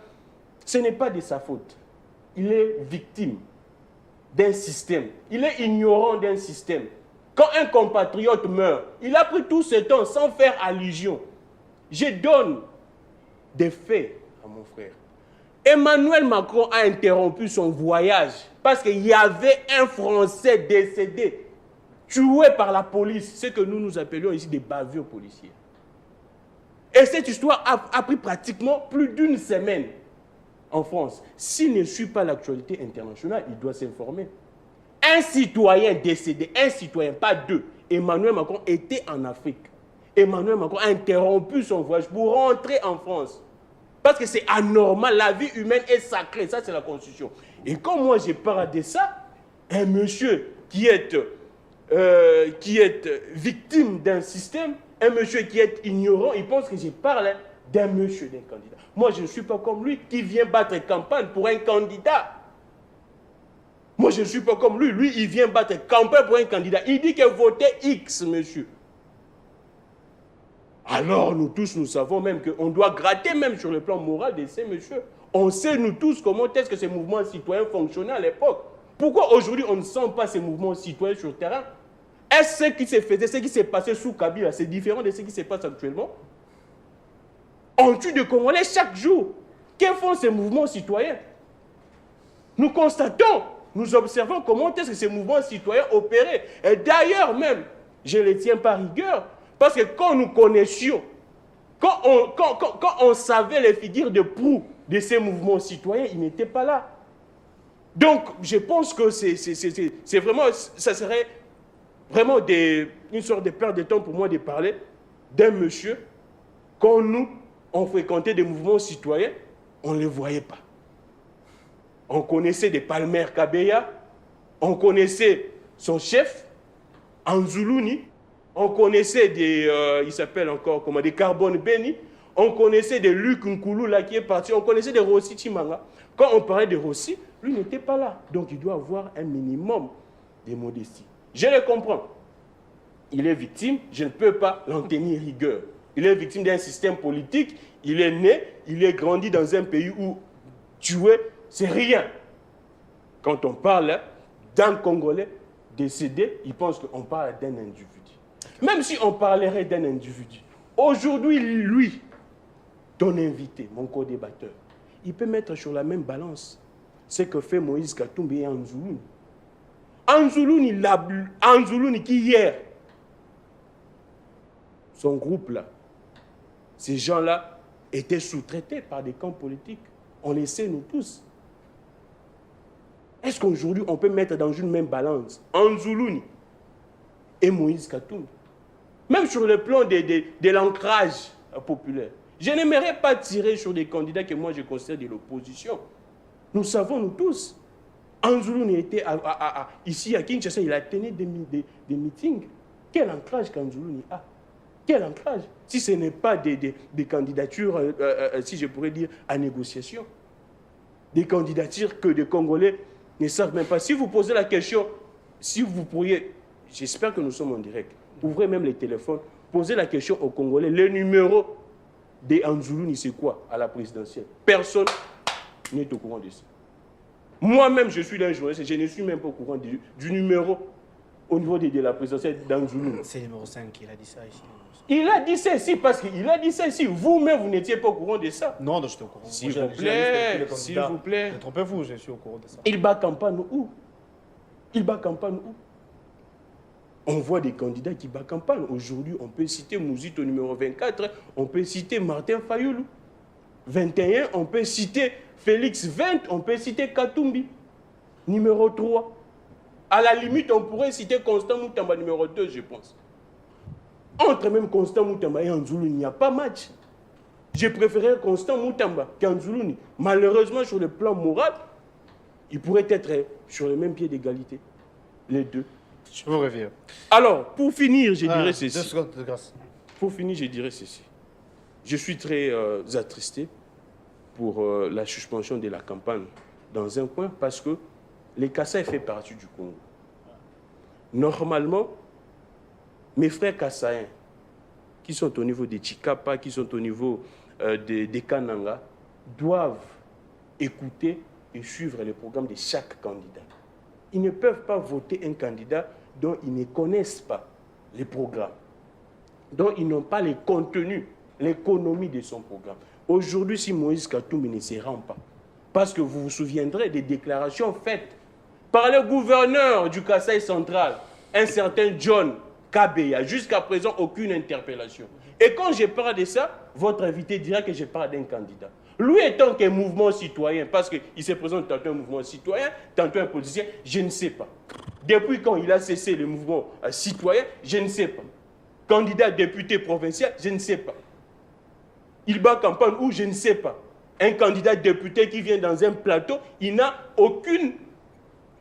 ce n'est pas de sa faute. Il est victime d'un système. Il est ignorant d'un système. Quand un compatriote meurt, il a pris tout ce temps sans faire allusion. Je donne des faits à mon frère. Emmanuel Macron a interrompu son voyage parce qu'il y avait un Français décédé, tué par la police, ce que nous appelions ici des bavures policières. Et cette histoire a pris pratiquement plus d'une semaine en France. S'il ne suit pas l'actualité internationale, il doit s'informer. Un citoyen décédé, un citoyen, pas deux. Emmanuel Macron était en Afrique. Emmanuel Macron a interrompu son voyage pour rentrer en France. Parce que c'est anormal, la vie humaine est sacrée, ça c'est la Constitution. Et quand moi je parle de ça, un monsieur qui est victime d'un système, un monsieur qui est ignorant, il pense que je parle d'un monsieur, d'un candidat. Moi je ne suis pas comme lui qui vient battre campagne pour un candidat. Moi je ne suis pas comme lui, il vient battre campagne pour un candidat. Il dit que votez X, monsieur. Alors, nous tous, nous savons même qu'on doit gratter même sur le plan moral de ces messieurs. On sait, nous tous, comment est-ce que ces mouvements citoyens fonctionnaient à l'époque. Pourquoi aujourd'hui, on ne sent pas ces mouvements citoyens sur le terrain? Est-ce ce qui se faisait, ce qui s'est passé sous Kabila, c'est différent de ce qui se passe actuellement? On tue des Congolais chaque jour. Que font ces mouvements citoyens? Nous constatons, nous observons comment est-ce que ces mouvements citoyens opéraient. Et d'ailleurs même, je ne les tiens pas rigueur, parce que quand nous connaissions, quand on savait les figures de proue de ces mouvements citoyens, ils n'étaient pas là. Donc, je pense que c'est vraiment, ça serait vraiment une sorte de perte de temps pour moi de parler d'un monsieur. Quand nous, on fréquentait des mouvements citoyens, on ne les voyait pas. On connaissait des Palmer Kabeya, on connaissait son chef, Anzuluni. On connaissait il s'appelle encore comment, des Carbone Beni. On connaissait des Luc Nkoulou là qui est parti. On connaissait des Rossi Chimanga. Quand on parlait de Rossi, lui n'était pas là. Donc il doit avoir un minimum de modestie. Je le comprends. Il est victime, je ne peux pas l'en tenir rigueur. Il est victime d'un système politique. Il est né, il est grandi dans un pays où tuer, c'est rien. Quand on parle d'un Congolais décédé, il pense qu'on parle d'un individu. Même si on parlerait d'un individu, aujourd'hui, lui, ton invité, mon co-débatteur, il peut mettre sur la même balance ce que fait Moïse Katumbi et Anzuluni. Anzuluni qui hier, son groupe-là, ces gens-là étaient sous-traités par des camps politiques. On le sait, nous tous. Est-ce qu'aujourd'hui, on peut mettre dans une même balance Anzuluni et Moïse Katumbi? Même sur le plan de l'ancrage populaire. Je n'aimerais pas tirer sur des candidats que moi je considère de l'opposition. Nous savons, nous tous. Anzuluni était ici à Kinshasa, il a tenu des meetings. Quel ancrage qu'Anzuluni a? Quel ancrage? Si ce n'est pas des candidatures, si je pourrais dire, à négociation. Des candidatures que des Congolais ne savent même pas. Si vous posez la question, si vous pourriez, j'espère que nous sommes en direct, ouvrez même les téléphones, posez la question aux Congolais, le numéro des Anzoulouni, c'est quoi à la présidentielle? Personne n'est au courant de ça. Moi-même, je suis un journaliste, je ne suis même pas au courant du numéro au niveau de la présidentielle d'Anzoulouni. C'est le numéro 5 qu'il a dit ça ici. Il a dit ça ici parce qu'il a dit ça ici. Vous-même, vous n'étiez pas au courant de ça. Non, je suis au courant. S'il vous plaît, s'il vous plaît. Ne trompez-vous, je suis au courant de ça. Il bat campagne où? Il bat campagne où? On voit des candidats qui battent campagne. Aujourd'hui, on peut citer Mouzito numéro 24, on peut citer Martin Fayoulou. 21, on peut citer Félix 20, on peut citer Katumbi. Numéro 3. À la limite, on pourrait citer Constant Moutamba numéro 2, je pense. Entre même Constant Moutamba et Anzoulouni, il n'y a pas match. J'ai préféré Constant Moutamba qu'Anzoulouni. Malheureusement, sur le plan moral, ils pourraient être sur le même pied d'égalité. Les deux. Je vous reviens. Alors, pour finir, je dirais ceci. 2 secondes de grâce. Pour finir, je dirais ceci. Je suis très attristé pour la suspension de la campagne dans un coin parce que les Kassai fait partie du Congo. Normalement, mes frères Kassaïens, qui sont au niveau des Chikapa, qui sont au niveau des Kananga, doivent écouter et suivre les programmes de chaque candidat. Ils ne peuvent pas voter un candidat dont ils ne connaissent pas les programmes, dont ils n'ont pas les contenus, l'économie de son programme. Aujourd'hui, si Moïse Katumbi ne se rend pas, parce que vous vous souviendrez des déclarations faites par le gouverneur du Kasaï central, un certain John Kabeya, jusqu'à présent, aucune interpellation. Et quand je parle de ça, votre invité dira que je parle d'un candidat. Lui étant qu'un mouvement citoyen, parce qu'il se présente tantôt un mouvement citoyen, tantôt un politicien, je ne sais pas. Depuis quand il a cessé le mouvement citoyen, je ne sais pas. Candidat député provincial, je ne sais pas. Il bat campagne où, je ne sais pas. Un candidat député qui vient dans un plateau, il n'a aucune,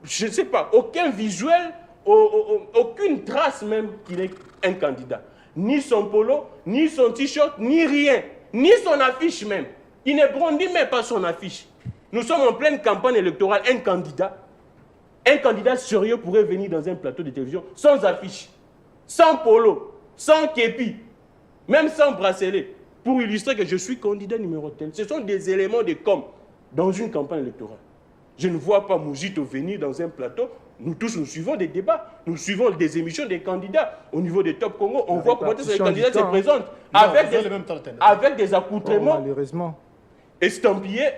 je ne sais pas, aucun visuel, aucune trace même qu'il est un candidat. Ni son polo, ni son t-shirt, ni rien. Ni son affiche même. Il ne brandit même pas son affiche. Nous sommes en pleine campagne électorale. Un candidat sérieux pourrait venir dans un plateau de télévision sans affiche, sans polo, sans képi, même sans bracelet, pour illustrer que je suis candidat numéro tel. Ce sont des éléments de com dans une campagne électorale. Je ne vois pas Mouzito venir dans un plateau. Nous tous, nous suivons des débats, nous suivons des émissions des candidats. Au niveau des Top Congo, on voit comment les candidats se présentent avec des accoutrements malheureusement estampillés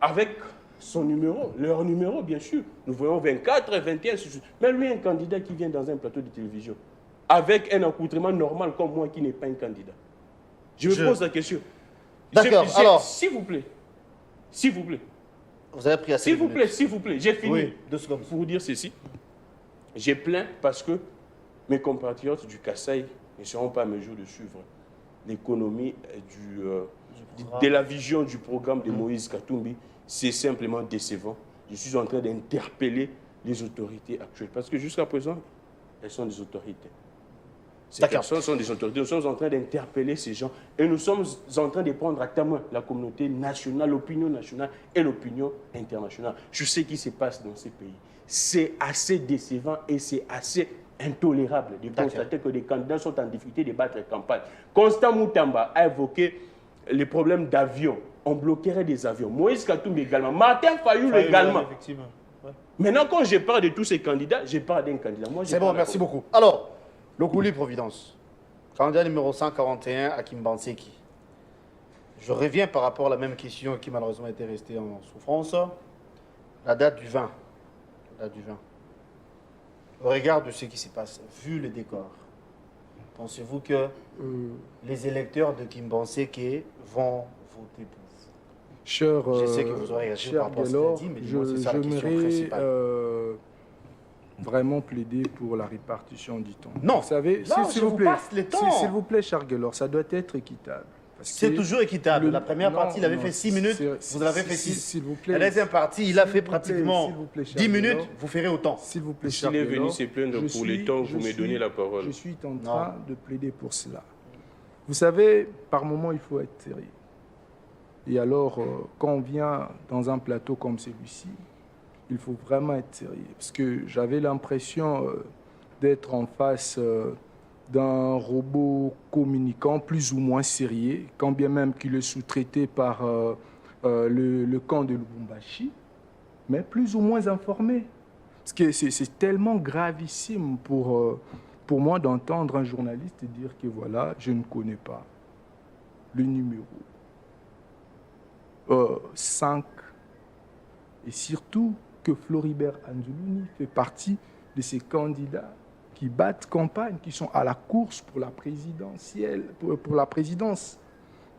avec son numéro, leur numéro bien sûr. Nous voyons 24, 21, mais lui un candidat qui vient dans un plateau de télévision avec un accoutrement normal comme moi qui n'est pas un candidat. Je me pose la question. D'accord, alors... S'il vous plaît. Vous avez pris assez de minutes. S'il vous plaît, j'ai fini. Oui, 2 secondes. Pour vous dire ceci, j'ai plaint parce que mes compatriotes du Kasaï ne seront pas à mesure de suivre l'économie de la vision du programme de Moïse Katumbi. C'est simplement décevant. Je suis en train d'interpeller les autorités actuelles parce que jusqu'à présent, elles sont des autorités. Ces personnes sont des autorités. Nous sommes en train d'interpeller ces gens et nous sommes en train de prendre à témoin la communauté nationale, l'opinion nationale et l'opinion internationale. Je sais ce qui se passe dans ces pays. C'est assez décevant et c'est assez intolérable de constater que des candidats sont en difficulté de battre campagne. Constant Moutamba a évoqué les problèmes d'avions. On bloquerait des avions. Moïse Katumbi également. Martin Fayoulou également. Effectivement. Ouais. Maintenant, quand je parle de tous ces candidats, je parle d'un candidat. C'est bon, merci beaucoup. Alors, Lokuli Providence, candidat numéro 141, Hakim Banseki. Je reviens par rapport à la même question qui malheureusement était restée en souffrance. La date du 20. Au regard de ce qui se passe, vu le décor, pensez-vous que les électeurs de Kimbanseke vont voter pour vous? Je sais que vous aurez réagi par rapport à ce qu'il a dit, mais dis-moi, c'est ça la question principale. Vraiment plaider pour la répartition du temps. Non, vous savez, s'il vous plaît, s'il vous plaît, cher Guelor, ça doit être équitable. C'est toujours équitable. La première partie, il avait fait 6 minutes, vous l'avez fait 6. S'il vous plaît. La deuxième partie, il a fait pratiquement 10 minutes, vous ferez autant. S'il vous plaît, s'il est venu se plaindre pour le temps, vous me donnez la parole. Je suis en train de plaider pour cela. Vous savez, par moment, il faut être sérieux. Et alors, quand on vient dans un plateau comme celui-ci, il faut vraiment être sérieux. Parce que j'avais l'impression d'être en face d'un robot communicant plus ou moins sérieux, quand bien même qu'il est sous-traité par le camp de Lubumbashi, mais plus ou moins informé. Parce que c'est tellement gravissime pour moi d'entendre un journaliste dire que voilà, je ne connais pas le numéro 5, et surtout que Floribert Anzuluni fait partie de ces candidats qui battent campagne, qui sont à la course pour la présidentielle, pour la présidence.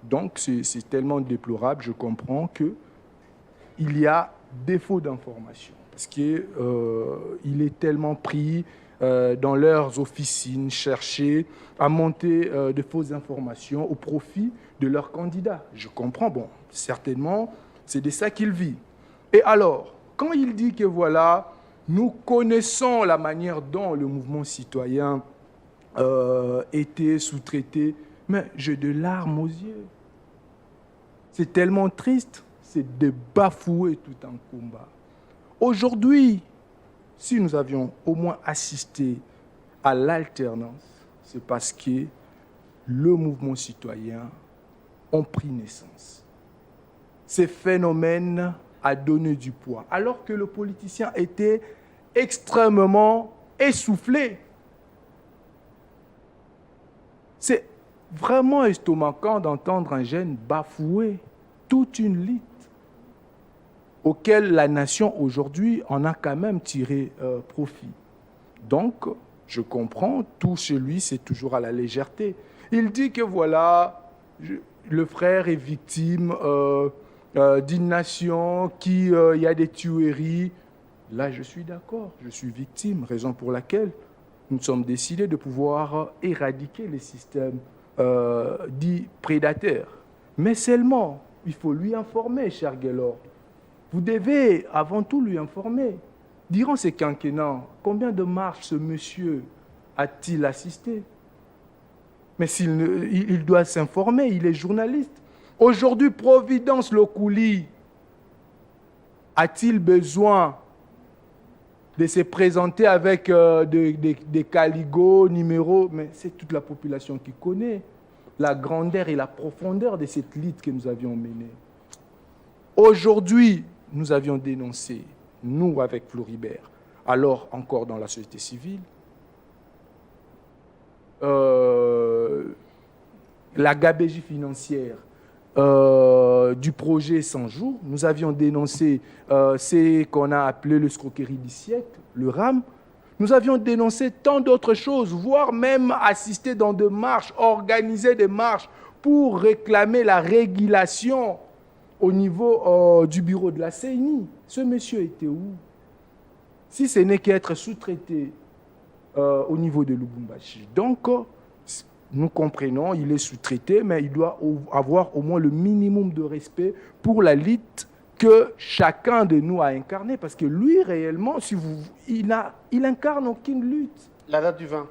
Donc c'est tellement déplorable, je comprends qu'il y a défaut d'information, parce qu'il est tellement pris dans leurs officines, chercher à monter de fausses informations au profit de leurs candidats. Je comprends, bon, certainement, c'est de ça qu'il vit. Et alors, quand il dit que voilà, nous connaissons la manière dont le mouvement citoyen était sous-traité, mais j'ai de larmes aux yeux. C'est tellement triste, c'est de bafouer tout un combat. Aujourd'hui, si nous avions au moins assisté à l'alternance, c'est parce que le mouvement citoyen a pris naissance. Ces phénomènes a donné du poids, alors que le politicien était extrêmement essoufflé. C'est vraiment estomacant d'entendre un jeune bafouer toute une lutte auquel la nation aujourd'hui en a quand même tiré profit. Donc, je comprends, tout chez lui, c'est toujours à la légèreté. Il dit que voilà, le frère est victime d'une nation, qu'il y a des tueries. Là, je suis d'accord, je suis victime, raison pour laquelle nous sommes décidés de pouvoir éradiquer les systèmes dits prédateurs. Mais seulement, il faut lui informer, cher Guélor. Vous devez avant tout lui informer. Durant ces quinquennats, combien de marches ce monsieur a-t-il assisté? Mais il doit s'informer, il est journaliste. Aujourd'hui, Providence Lokouli a-t-il besoin de se présenter avec des caligots, numéros? Mais c'est toute la population qui connaît la grandeur et la profondeur de cette lutte que nous avions menée. Aujourd'hui, nous avions dénoncé, nous avec Floribert, alors encore dans la société civile, la gabegie financière du projet 100 jours. Nous avions dénoncé ce qu'on a appelé l'escroquerie du siècle, le RAM. Nous avions dénoncé tant d'autres choses, voire même assisté dans des marches, organisé des marches pour réclamer la régulation au niveau du bureau de la CENI. Ce monsieur était où? Si ce n'est qu'être sous-traité au niveau de Lubumbashi. Donc, nous comprenons, il est sous-traité, mais il doit avoir au moins le minimum de respect pour la lutte que chacun de nous a incarnée. Parce que lui, réellement, il incarne aucune lutte. La date du 20.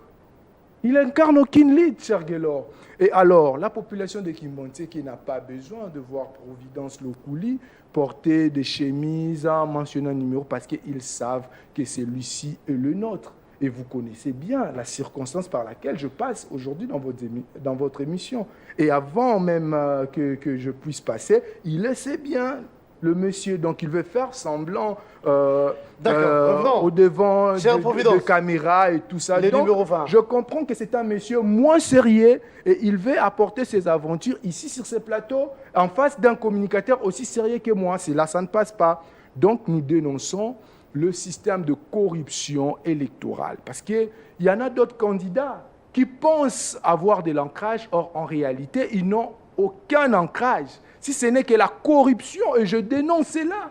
Il incarne aucune lutte, cher Guélor. Et alors, la population de Kimbonté qui n'a pas besoin de voir Providence Lokouli porter des chemises en mentionnant un numéro parce qu'ils savent que celui-ci est le nôtre. Et vous connaissez bien la circonstance par laquelle je passe aujourd'hui dans votre émission. Et avant même que je puisse passer, il le sait bien, le monsieur. Donc, il veut faire semblant au devant de caméra et tout ça. Donc, je comprends que c'est un monsieur moins sérieux et il veut apporter ses aventures ici sur ce plateau en face d'un communicateur aussi sérieux que moi. C'est là, ça ne passe pas. Donc, nous dénonçons le système de corruption électorale. Parce qu'il y en a d'autres candidats qui pensent avoir de l'ancrage, or en réalité, ils n'ont aucun ancrage. Si ce n'est que la corruption, et je dénonce cela.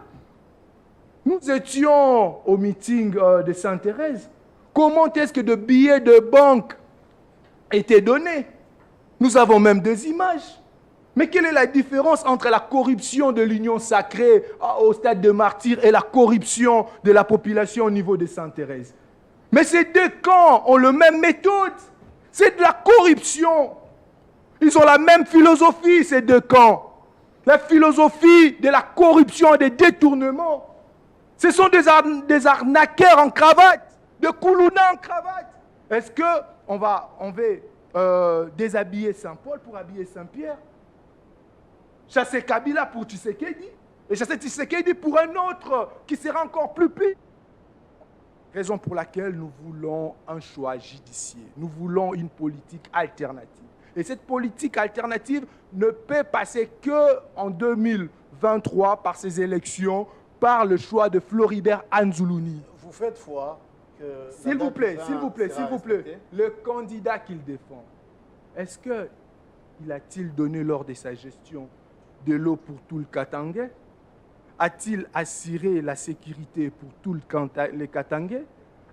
Nous étions au meeting de Sainte-Thérèse. Comment est-ce que de billets de banque étaient donnés? Nous avons même des images. Mais quelle est la différence entre la corruption de l'Union sacrée au stade de martyr et la corruption de la population au niveau de Sainte-Thérèse? Mais ces deux camps ont la même méthode. C'est de la corruption. Ils ont la même philosophie, ces deux camps. La philosophie de la corruption et des détournements. Ce sont des arnaqueurs en cravate, de Koulouna en cravate. Est-ce qu'on va déshabiller Saint-Paul pour habiller Saint-Pierre? Chasser Kabila pour Tshisekedi et chasser Tshisekedi pour un autre qui sera encore plus pire. Raison pour laquelle nous voulons un choix judiciaire. Nous voulons une politique alternative. Et cette politique alternative ne peut passer qu'en 2023 par ces élections, par le choix de Floribert Anzoulouni. Vous faites foi que... S'il vous plaît, le candidat qu'il défend, est-ce qu'il a-t-il donné lors de sa gestion de l'eau pour tout le Katangais? A-t-il assuré la sécurité pour tout les Katangais?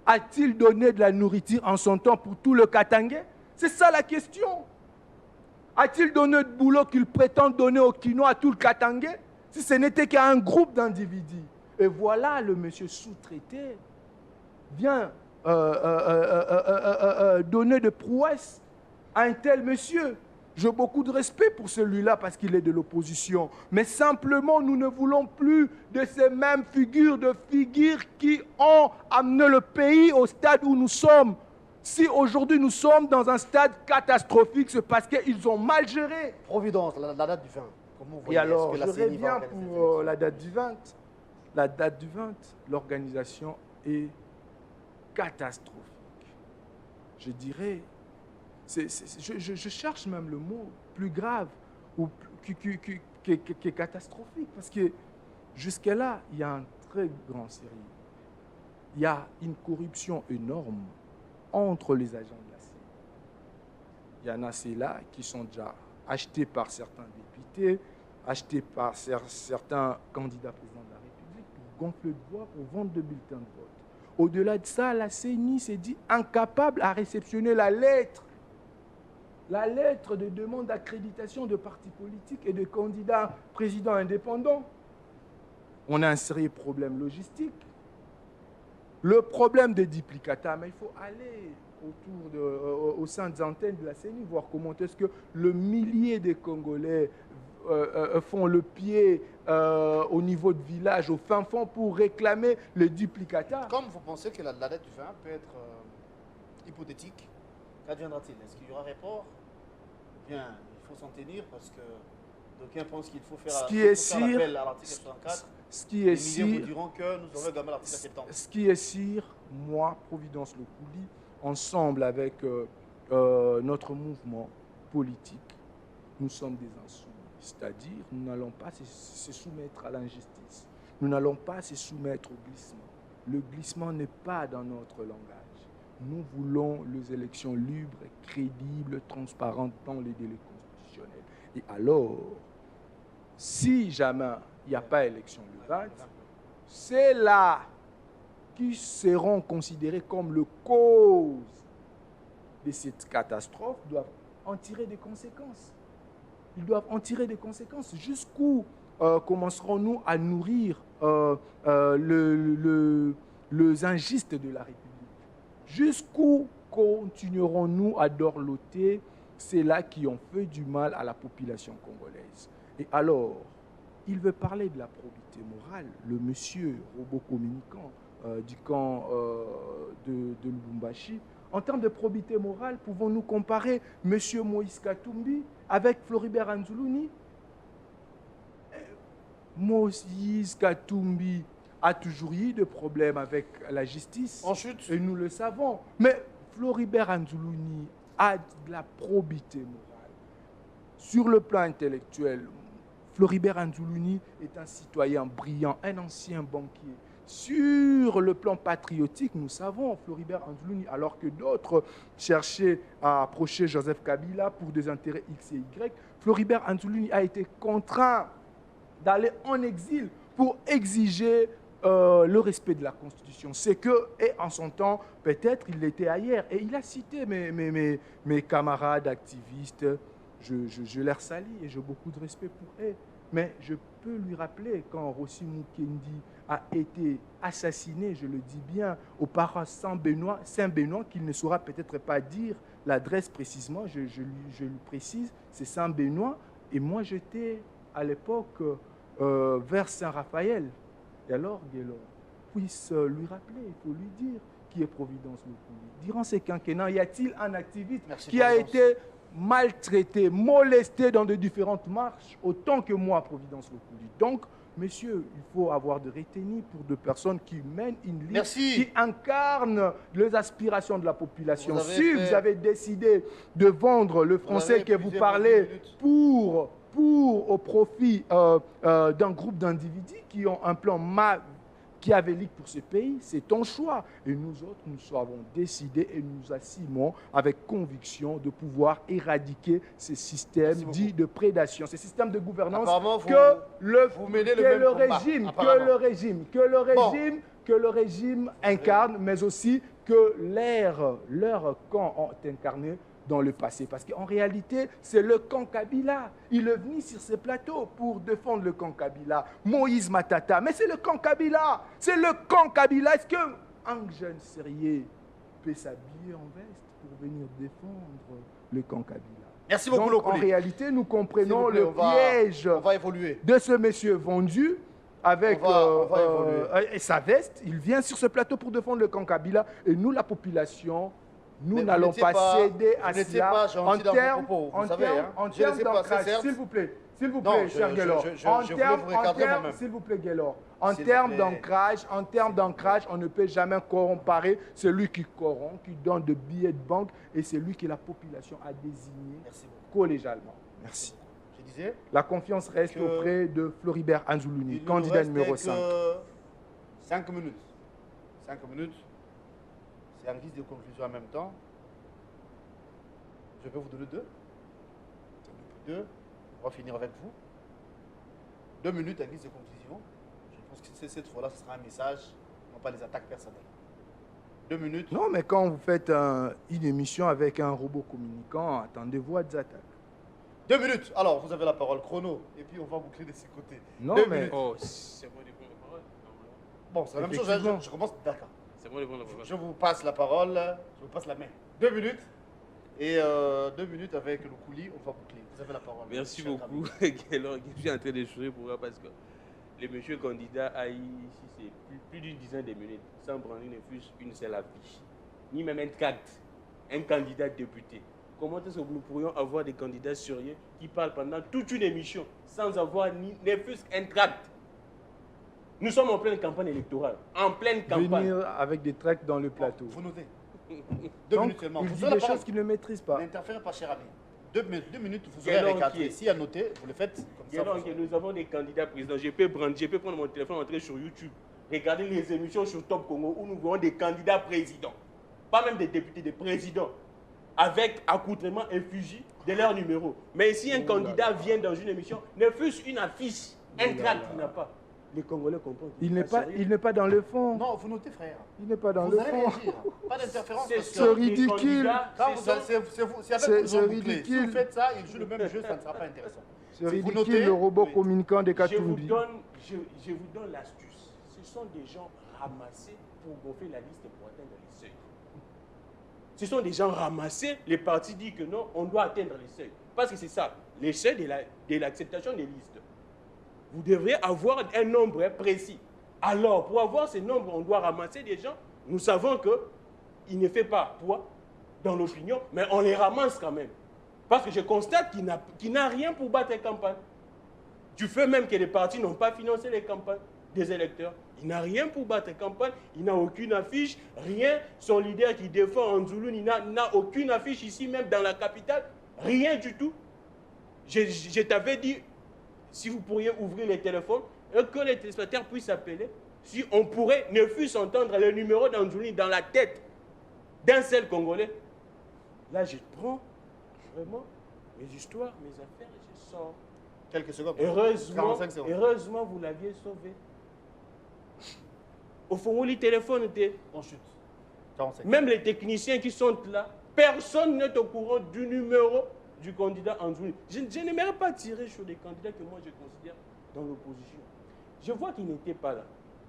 A-t-il donné de la nourriture en son temps pour tout le Katangais? C'est ça la question. A-t-il donné de boulot qu'il prétend donner aux Kinois à tout le Katangais? Si ce n'était qu'un groupe d'individus. Et voilà le monsieur sous-traité vient donner de prouesse à un tel monsieur. J'ai beaucoup de respect pour celui-là parce qu'il est de l'opposition. Mais simplement, nous ne voulons plus de ces mêmes figures qui ont amené le pays au stade où nous sommes. Si aujourd'hui nous sommes dans un stade catastrophique, c'est parce qu'ils ont mal géré. Providence, la date du 20. Comment vous voyez? Et alors, je reviens pour la date du 20. La date du 20, l'organisation est catastrophique. Je dirais... Je cherche même le mot plus grave ou qui est catastrophique parce que jusque-là, il y a un très grand sérieux. Il y a une corruption énorme entre les agents de la CENI. Il y en a ceux-là qui sont déjà achetés par certains députés, achetés par certains candidats présidents de la République pour gonfler de voix, pour vendre de bulletins de vote. Au-delà de ça, la CENI s'est dit incapable à réceptionner la lettre de demande d'accréditation de partis politiques et de candidats présidents indépendants. On a un sérieux problème logistique. Le problème des duplicata, mais il faut aller au sein des antennes de la CENI, voir comment est-ce que le millier de Congolais font le pied au niveau de village, au fin fond, pour réclamer les duplicata. Comme vous pensez que la date du 20 peut être hypothétique, qu'adviendra-t-il? Est-ce qu'il y aura report? Bien, il faut s'en tenir parce que d'aucuns pensent qu'il faut faire l'appel à l'article 74. Ce qui est sûr, vous diront que nous aurons également l'article 70. Ce qui est sûr, moi, Providence Lokouli, ensemble avec notre mouvement politique, nous sommes des insoumis. C'est-à-dire, nous n'allons pas se soumettre à l'injustice. Nous n'allons pas se soumettre au glissement. Le glissement n'est pas dans notre langage. Nous voulons les élections libres, crédibles, transparentes dans les délais constitutionnels. Et alors, si jamais il n'y a pas élection le 20, c'est là qui seront considérés comme le cause de cette catastrophe doivent en tirer des conséquences. Ils doivent en tirer des conséquences. Jusqu'où commencerons-nous à nourrir les injustes de la République? Jusqu'où continuerons-nous à dorloter ceux-là qui ont fait du mal à la population congolaise? Et alors, il veut parler de la probité morale, le monsieur robot communicant du camp de Lubumbashi. En termes de probité morale, pouvons-nous comparer M. Moïse Katumbi avec Floribert Anzoulouni? Moïse Katumbi a toujours eu des problèmes avec la justice. En chute. Et nous le savons. Mais Floribert Anzoulouni a de la probité morale. Sur le plan intellectuel, Floribert Anzoulouni est un citoyen brillant, un ancien banquier. Sur le plan patriotique, nous savons Floribert Anzoulouni, alors que d'autres cherchaient à approcher Joseph Kabila pour des intérêts X et Y, Floribert Anzoulouni a été contraint d'aller en exil pour exiger le respect de la Constitution. C'est que, et en son temps, peut-être il l'était ailleurs. Et il a cité mes camarades activistes. je les salis et j'ai beaucoup de respect pour eux. Mais je peux lui rappeler, quand Rossi Mukendi a été assassiné, je le dis bien, au paroisse Saint-Benoît, qu'il ne saura peut-être pas dire l'adresse précisément, je lui précise, c'est Saint-Benoît. Et moi, j'étais à l'époque vers Saint-Raphaël. Et alors, Guélor puisse lui rappeler, il faut lui dire qui est Providence Lukundi. Durant ces quinquennats, y a-t-il un activiste qui a été maltraité, molesté dans de différentes marches, autant que moi, Providence Lukundi? Donc, messieurs, il faut avoir de retenue pour des personnes qui mènent une ligne, qui incarnent les aspirations de la population. Si vous avez décidé de vendre le français que vous parlez au profit d'un groupe d'individus qui ont un plan machiavélique pour ce pays, c'est ton choix. Et nous autres, nous avons décidé et nous assumons avec conviction de pouvoir éradiquer ces systèmes dits de prédation, ces systèmes de gouvernance que le régime incarne, mais aussi que leurs camps ont incarné dans le passé. Parce qu'en réalité, c'est le camp Kabila. Il est venu sur ces plateaux pour défendre le camp Kabila. Moïse Matata. Mais c'est le camp Kabila. C'est le camp Kabila. Est-ce qu'un jeune sérieux peut s'habiller en veste pour venir défendre le camp Kabila? Merci beaucoup, Donc, en réalité, nous comprenons le piège de ce monsieur vendu avec sa veste. Il vient sur ce plateau pour défendre le camp Kabila. Et nous, la population, nous n'allons pas céder à cela en termes d'ancrage. S'il vous plaît, cher Guélor. S'il vous plaît, Guélor. En termes d'ancrage, on ne peut jamais comparer celui qui corrompt, qui donne des billets de banque et celui que la population a désigné collégialement. Merci. Je disais, la confiance reste auprès de Floribert Anzoulouni, candidat numéro 5. 5 minutes. 5 minutes. C'est en guise de conclusion en même temps. Je vais vous donner 2. On va finir avec vous. 2 minutes en guise de conclusion. Je pense que cette fois-là, ce sera un message, non pas les attaques personnelles. 2 minutes. Non, mais quand vous faites une émission avec un robot communicant, attendez-vous à des attaques. 2 minutes. Alors, vous avez la parole chrono. Et puis, on va boucler de ces côtés. Non, 2 mais... minutes. Oh, c'est moi de prendre la parole. Bon, c'est la même chose. Je commence. D'accord. C'est moi de prendre la parole. Je vous passe la parole. Je vous passe la main. 2 minutes. Et 2 minutes avec le coulis, on va boucler. Vous avez la parole. Merci beaucoup. Alors, je suis en train de sourire pour voir parce que le monsieur candidat a eu ici, c'est plus d'une dizaine de minutes, sans prendre une seule affiche, ni même un tract, un candidat député. Comment est-ce que nous pourrions avoir des candidats sérieux qui parlent pendant toute une émission sans avoir ni fût-ce un tract? Nous sommes en pleine campagne électorale. En pleine campagne. Venir avec des tracts dans le plateau. Vous notez. 2 minutes seulement. Il dit des choses qu'il ne maîtrise pas. N'interférez pas, cher ami. 2 minutes, vous aurez recadré. Ici à noter, vous le faites comme ça. Nous avons des candidats présidents. Je peux prendre mon téléphone, entrer sur YouTube, regarder les émissions sur Top Congo où nous voyons des candidats présidents. Pas même des députés, des présidents. Avec accoutrement effigie de leur numéro. Mais si un candidat vient dans une émission, ne fût-ce une affiche, un tract qu'il n'a pas, les Congolais comprennent. Il n'est pas dans le fond. Non, vous notez, frère. Il n'est pas dans le fond. Pas d'interférence. C'est ridicule. C'est ridicule. Si vous faites ça, il joue le même jeu, ça ne sera pas intéressant. C'est ridicule, le robot communicant des Katumbi. Je vous donne l'astuce. Ce sont des gens ramassés pour gonfler la liste pour atteindre les seuils. Ce sont des gens ramassés, les partis disent que non, on doit atteindre les seuils. Parce que c'est ça, les seuils de l'acceptation des listes. Vous devrez avoir un nombre précis. Alors, pour avoir ce nombre, on doit ramasser des gens. Nous savons qu'il ne fait pas poids dans l'opinion, mais on les ramasse quand même. Parce que je constate qu'il n'a rien pour battre les campagnes. Du fait même que les partis n'ont pas financé les campagnes des électeurs. Il n'a rien pour battre les campagnes, il n'a aucune affiche, rien. Son leader qui défend Anzoulouni, il n'a aucune affiche ici, même dans la capitale, rien du tout. Je t'avais dit, si vous pourriez ouvrir les téléphones, et que les téléspectateurs puissent appeler, si on pourrait ne fût-ce entendre le numéro d'Anzoulouni dans la tête d'un seul Congolais. Là, je prends vraiment mes histoires, mes affaires, et je sors. Quelques secondes. Heureusement, vous l'aviez sauvé. Au fond, où les téléphones étaient. On chute. 45. Même les techniciens qui sont là, personne n'est au courant du numéro du candidat Anzouli. Je n'aimerais pas tirer sur des candidats que moi je considère dans l'opposition. Je vois qu'il n'était pas là.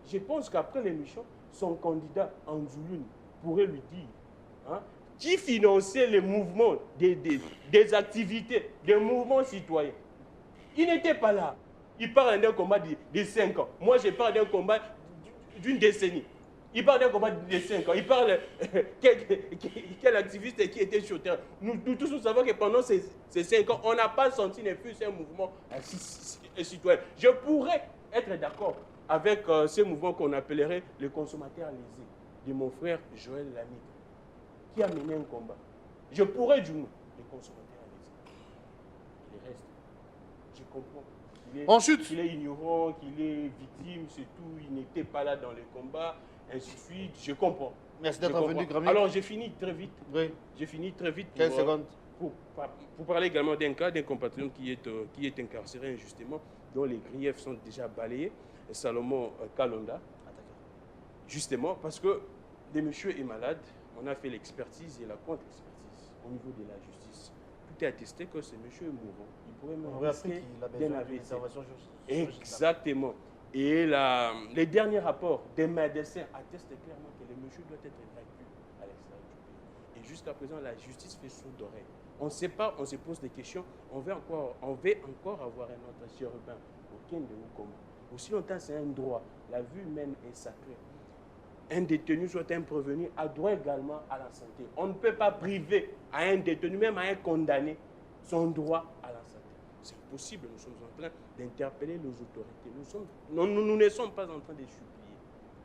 Je pense qu'après l'émission, son candidat Anzouli pourrait lui dire qui finançait les mouvements, des activités, des mouvements citoyens. Il n'était pas là. Il parle d'un combat de 5 ans. Moi, je parle d'un combat d'une décennie. Il parle d'un combat de 5 ans. Il parle quel activiste qui était sur terre. Nous tous nous savons que pendant ces 5 ans, on n'a pas senti ne fût-ce un mouvement citoyen. Je pourrais être d'accord avec ce mouvement qu'on appellerait le consommateur lésé, de mon frère Joël Lamy, qui a mené un combat. Je pourrais du nom, le consommateur lésé. Le reste, je comprends. Qu'il est ignorant, qu'il est victime, c'est tout, il n'était pas là dans le combat, ainsi de suite, je comprends. Merci d'être venu, Grammy. Alors, j'ai fini très vite. Oui. J'ai fini très vite. 15 secondes. Pour parler également d'un cas d'un compatriote qui est incarcéré injustement, dont les griefs sont déjà balayés, Salomon Kalonda. Justement, parce que le monsieur est malade, on a fait l'expertise et la contre-expertise au niveau de la justice. Tout est attesté que ce monsieur est mourant. Il pourrait même risquer d'un AVC. Exactement. Et les derniers rapports des médecins attestent clairement que le monsieur doit être évacué à l'extérieur du pays. Et jusqu'à présent, la justice fait sourde oreille. On ne sait pas, on se pose des questions. On veut encore avoir un autre chérubin au Kenya ou comment. Aussi longtemps, c'est un droit. La vie humaine est sacrée. Un détenu, soit un prévenu, a droit également à la santé. On ne peut pas priver à un détenu, même à un condamné, son droit à la santé. C'est impossible, nous sommes en train d'interpeller les autorités. Nous ne sommes pas en train de supplier,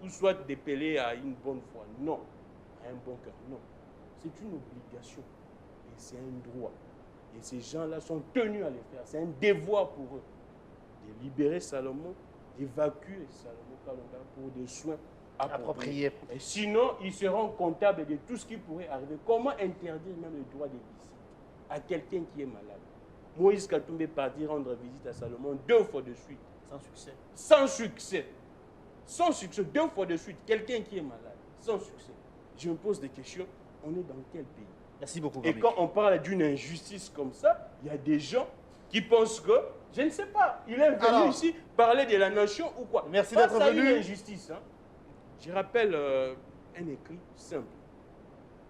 ou soit d'appeler à une bonne foi, non, à un bon cœur, non. C'est une obligation, et c'est un droit. Et ces gens-là sont tenus à le faire, c'est un devoir pour eux, de libérer Salomon, d'évacuer Salomon Kalonda pour des soins appropriés. Et sinon, ils seront comptables de tout ce qui pourrait arriver. Comment interdire même le droit de visite à quelqu'un qui est malade? Moïse Katumbi est parti rendre visite à Salomon 2 fois de suite. Sans succès. Sans succès. Sans succès. 2 fois de suite. Quelqu'un qui est malade. Sans succès. Je me pose des questions. On est dans quel pays? Merci beaucoup. Et quand on parle d'une injustice comme ça, il y a des gens qui pensent que, je ne sais pas, il est venu ici parler de la nation ou quoi. Merci d'être venu. Une injustice. Je rappelle un écrit simple.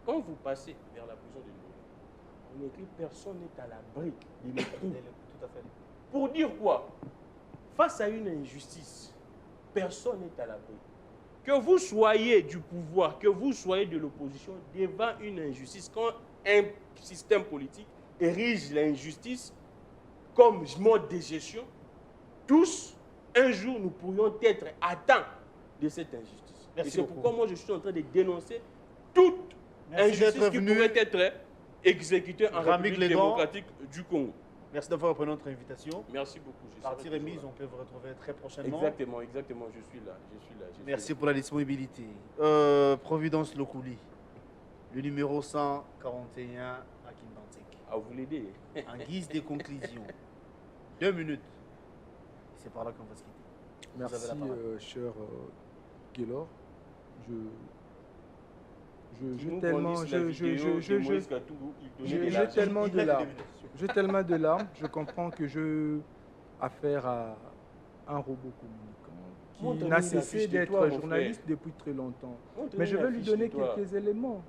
Quand vous passez vers la prison de Lyon, on écrit « Personne n'est à l'abri de l'écrit ». Tout à fait. Pour dire quoi? Face à une injustice, personne n'est à l'abri. Que vous soyez du pouvoir, que vous soyez de l'opposition, devant une injustice, quand un système politique érige l'injustice comme mode de gestion, tous, un jour, nous pourrions être atteints de cette injustice. Merci et c'est beaucoup. pourquoi moi, je suis en train de dénoncer toute injustice qui pourrait être exécutée en République démocratique du Congo. Merci d'avoir repris notre invitation. Merci beaucoup. Partie remise, on peut vous retrouver très prochainement. Exactement, je suis là. Merci pour la disponibilité. Providence Lokouli, le numéro 141 à Kindantek. À vous l'aider. En guise de conclusion, 2 minutes. C'est par là qu'on va se quitter. Merci, cher Gaylor. J'ai tellement de larmes, je comprends que j'ai affaire à un robot communicant qui n'a cessé d'être journaliste depuis très longtemps. Mais je vais lui donner quelques éléments.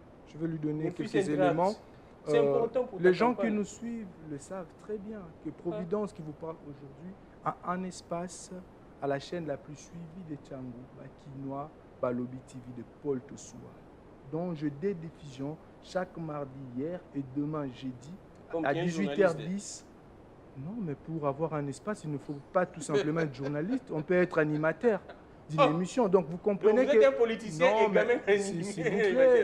Les gens qui nous suivent le savent très bien que Providence, qui vous parle aujourd'hui, a un espace à la chaîne la plus suivie de Tchangou, Bakinois, Balobi TV de Paul Tossoua, dont je dédiffusion chaque mardi hier et demain jeudi à 18h10. Non, mais pour avoir un espace, il ne faut pas tout simplement être journaliste, on peut être animateur d'une émission. Donc vous comprenez que... Vous êtes un politicien et quand même un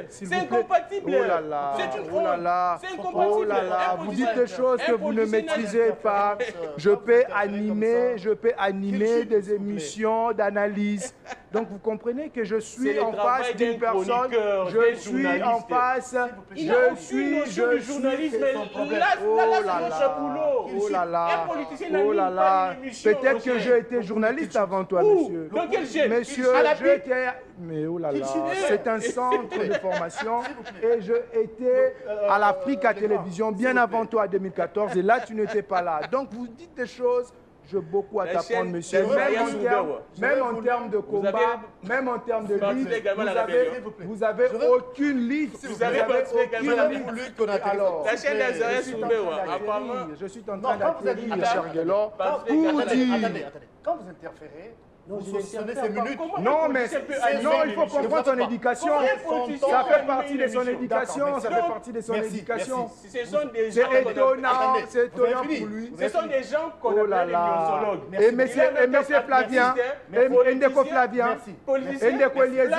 c'est incompatible. Oh là là, c'est une oh là là, c'est incompatible. oh là là, vous dites des choses que vous ne maîtrisez pas. Je peux animer des émissions d'analyse Donc vous comprenez que je C'est suis le en travail face d'une d'un personne, chroniqueur, je d'un suis journaliste. en face, Il a aucune notion du journalisme. Là, c'est notre boulot. oh là là, Un politicien oh là n'anime là, pas une émission, peut-être que Roger. j'ai été journaliste avant toi, Où? monsieur. Dans quelle chaîne? Monsieur, À la j'étais... Mais oh là là, c'est un centre de formation et je étais à l'Africa Télévision bien avant toi, en 2014, et là, tu n'étais pas là. Donc, vous dites des choses... J'ai beaucoup à t'apprendre, monsieur. Même en termes de combat, même en termes de lutte, vous avez aucune lutte. Vous avez aucune lutte. Alors, la chaîne d'Azaré Soubewa, apparemment. Je suis en train d'acquérir, cher Guélor, pour dire... Quand vous interférez, Non, vous sonnez ces minutes. Non, mais non, il faut comprendre son éducation. Ça fait partie de son éducation. Ça fait partie de son éducation. Ce sont des gens. C'est étonnant pour lui. Ce sont des gens qu'on appelle les mionzologues. Et monsieur Flavien, et Ndeko Flavien, et Ndeko Eliezer.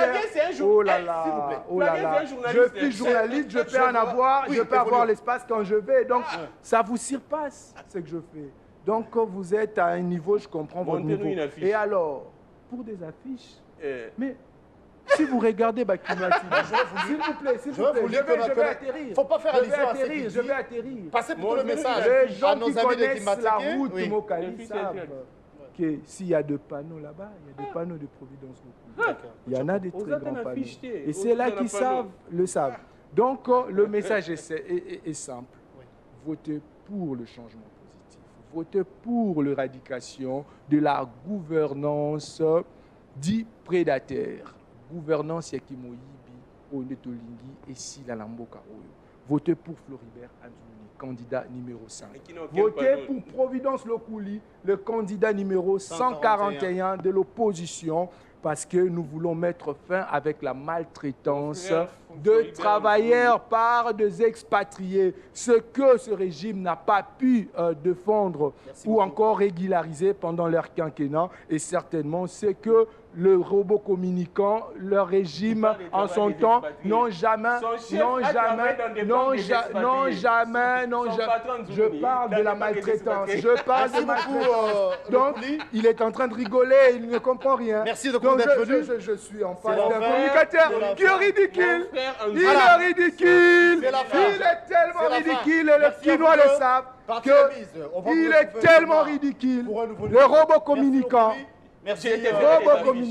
Oh là là, oh là là. Je suis journaliste, je peux en avoir, je peux avoir l'espace quand je vais. Donc, ça vous surpasse ce que je fais. Donc, quand vous êtes à un niveau, je comprends votre niveau. Et alors, pour des affiches, mais si vous regardez Bakimati, s'il vous plaît, je vais atterrir. Faut pas faire allusion à ce qu'il dit. Je vais atterrir. Passez plutôt le message Les gens à nos qui amis de connaissent la Kimateke. route Oui. Mokali savent que s'il y a deux panneaux là-bas, il y a des panneaux de Providence beaucoup. Il y en a des très grands panneaux. Et c'est là qu'ils le savent. Donc, le message est simple. Votez pour le changement. Votez pour l'éradication de la gouvernance dit prédateur. Gouvernance Yakimoyibi, Onetolingi et Sila Lamboka Oyo. Votez pour Floribert Anzouni, candidat numéro 5. Votez pour Providence Lokouli, le candidat numéro 141 de l'opposition, parce que nous voulons mettre fin avec la maltraitance de travailleurs par des expatriés. Ce que ce régime n'a pas pu défendre ou encore régulariser pendant leur quinquennat, et certainement ce que le robot communicant, leur régime en son temps, n'ont jamais, je parle de la maltraitance, je parle de maltraitance. Donc, il est en train de rigoler, il ne comprend rien. Merci de donc, je suis en face d'un communicateur qui est ridicule. Il est ridicule. Il est tellement ridicule et les Chinois le savent. Il est tellement ridicule. Le robot communicant. Merci. Robot communicant.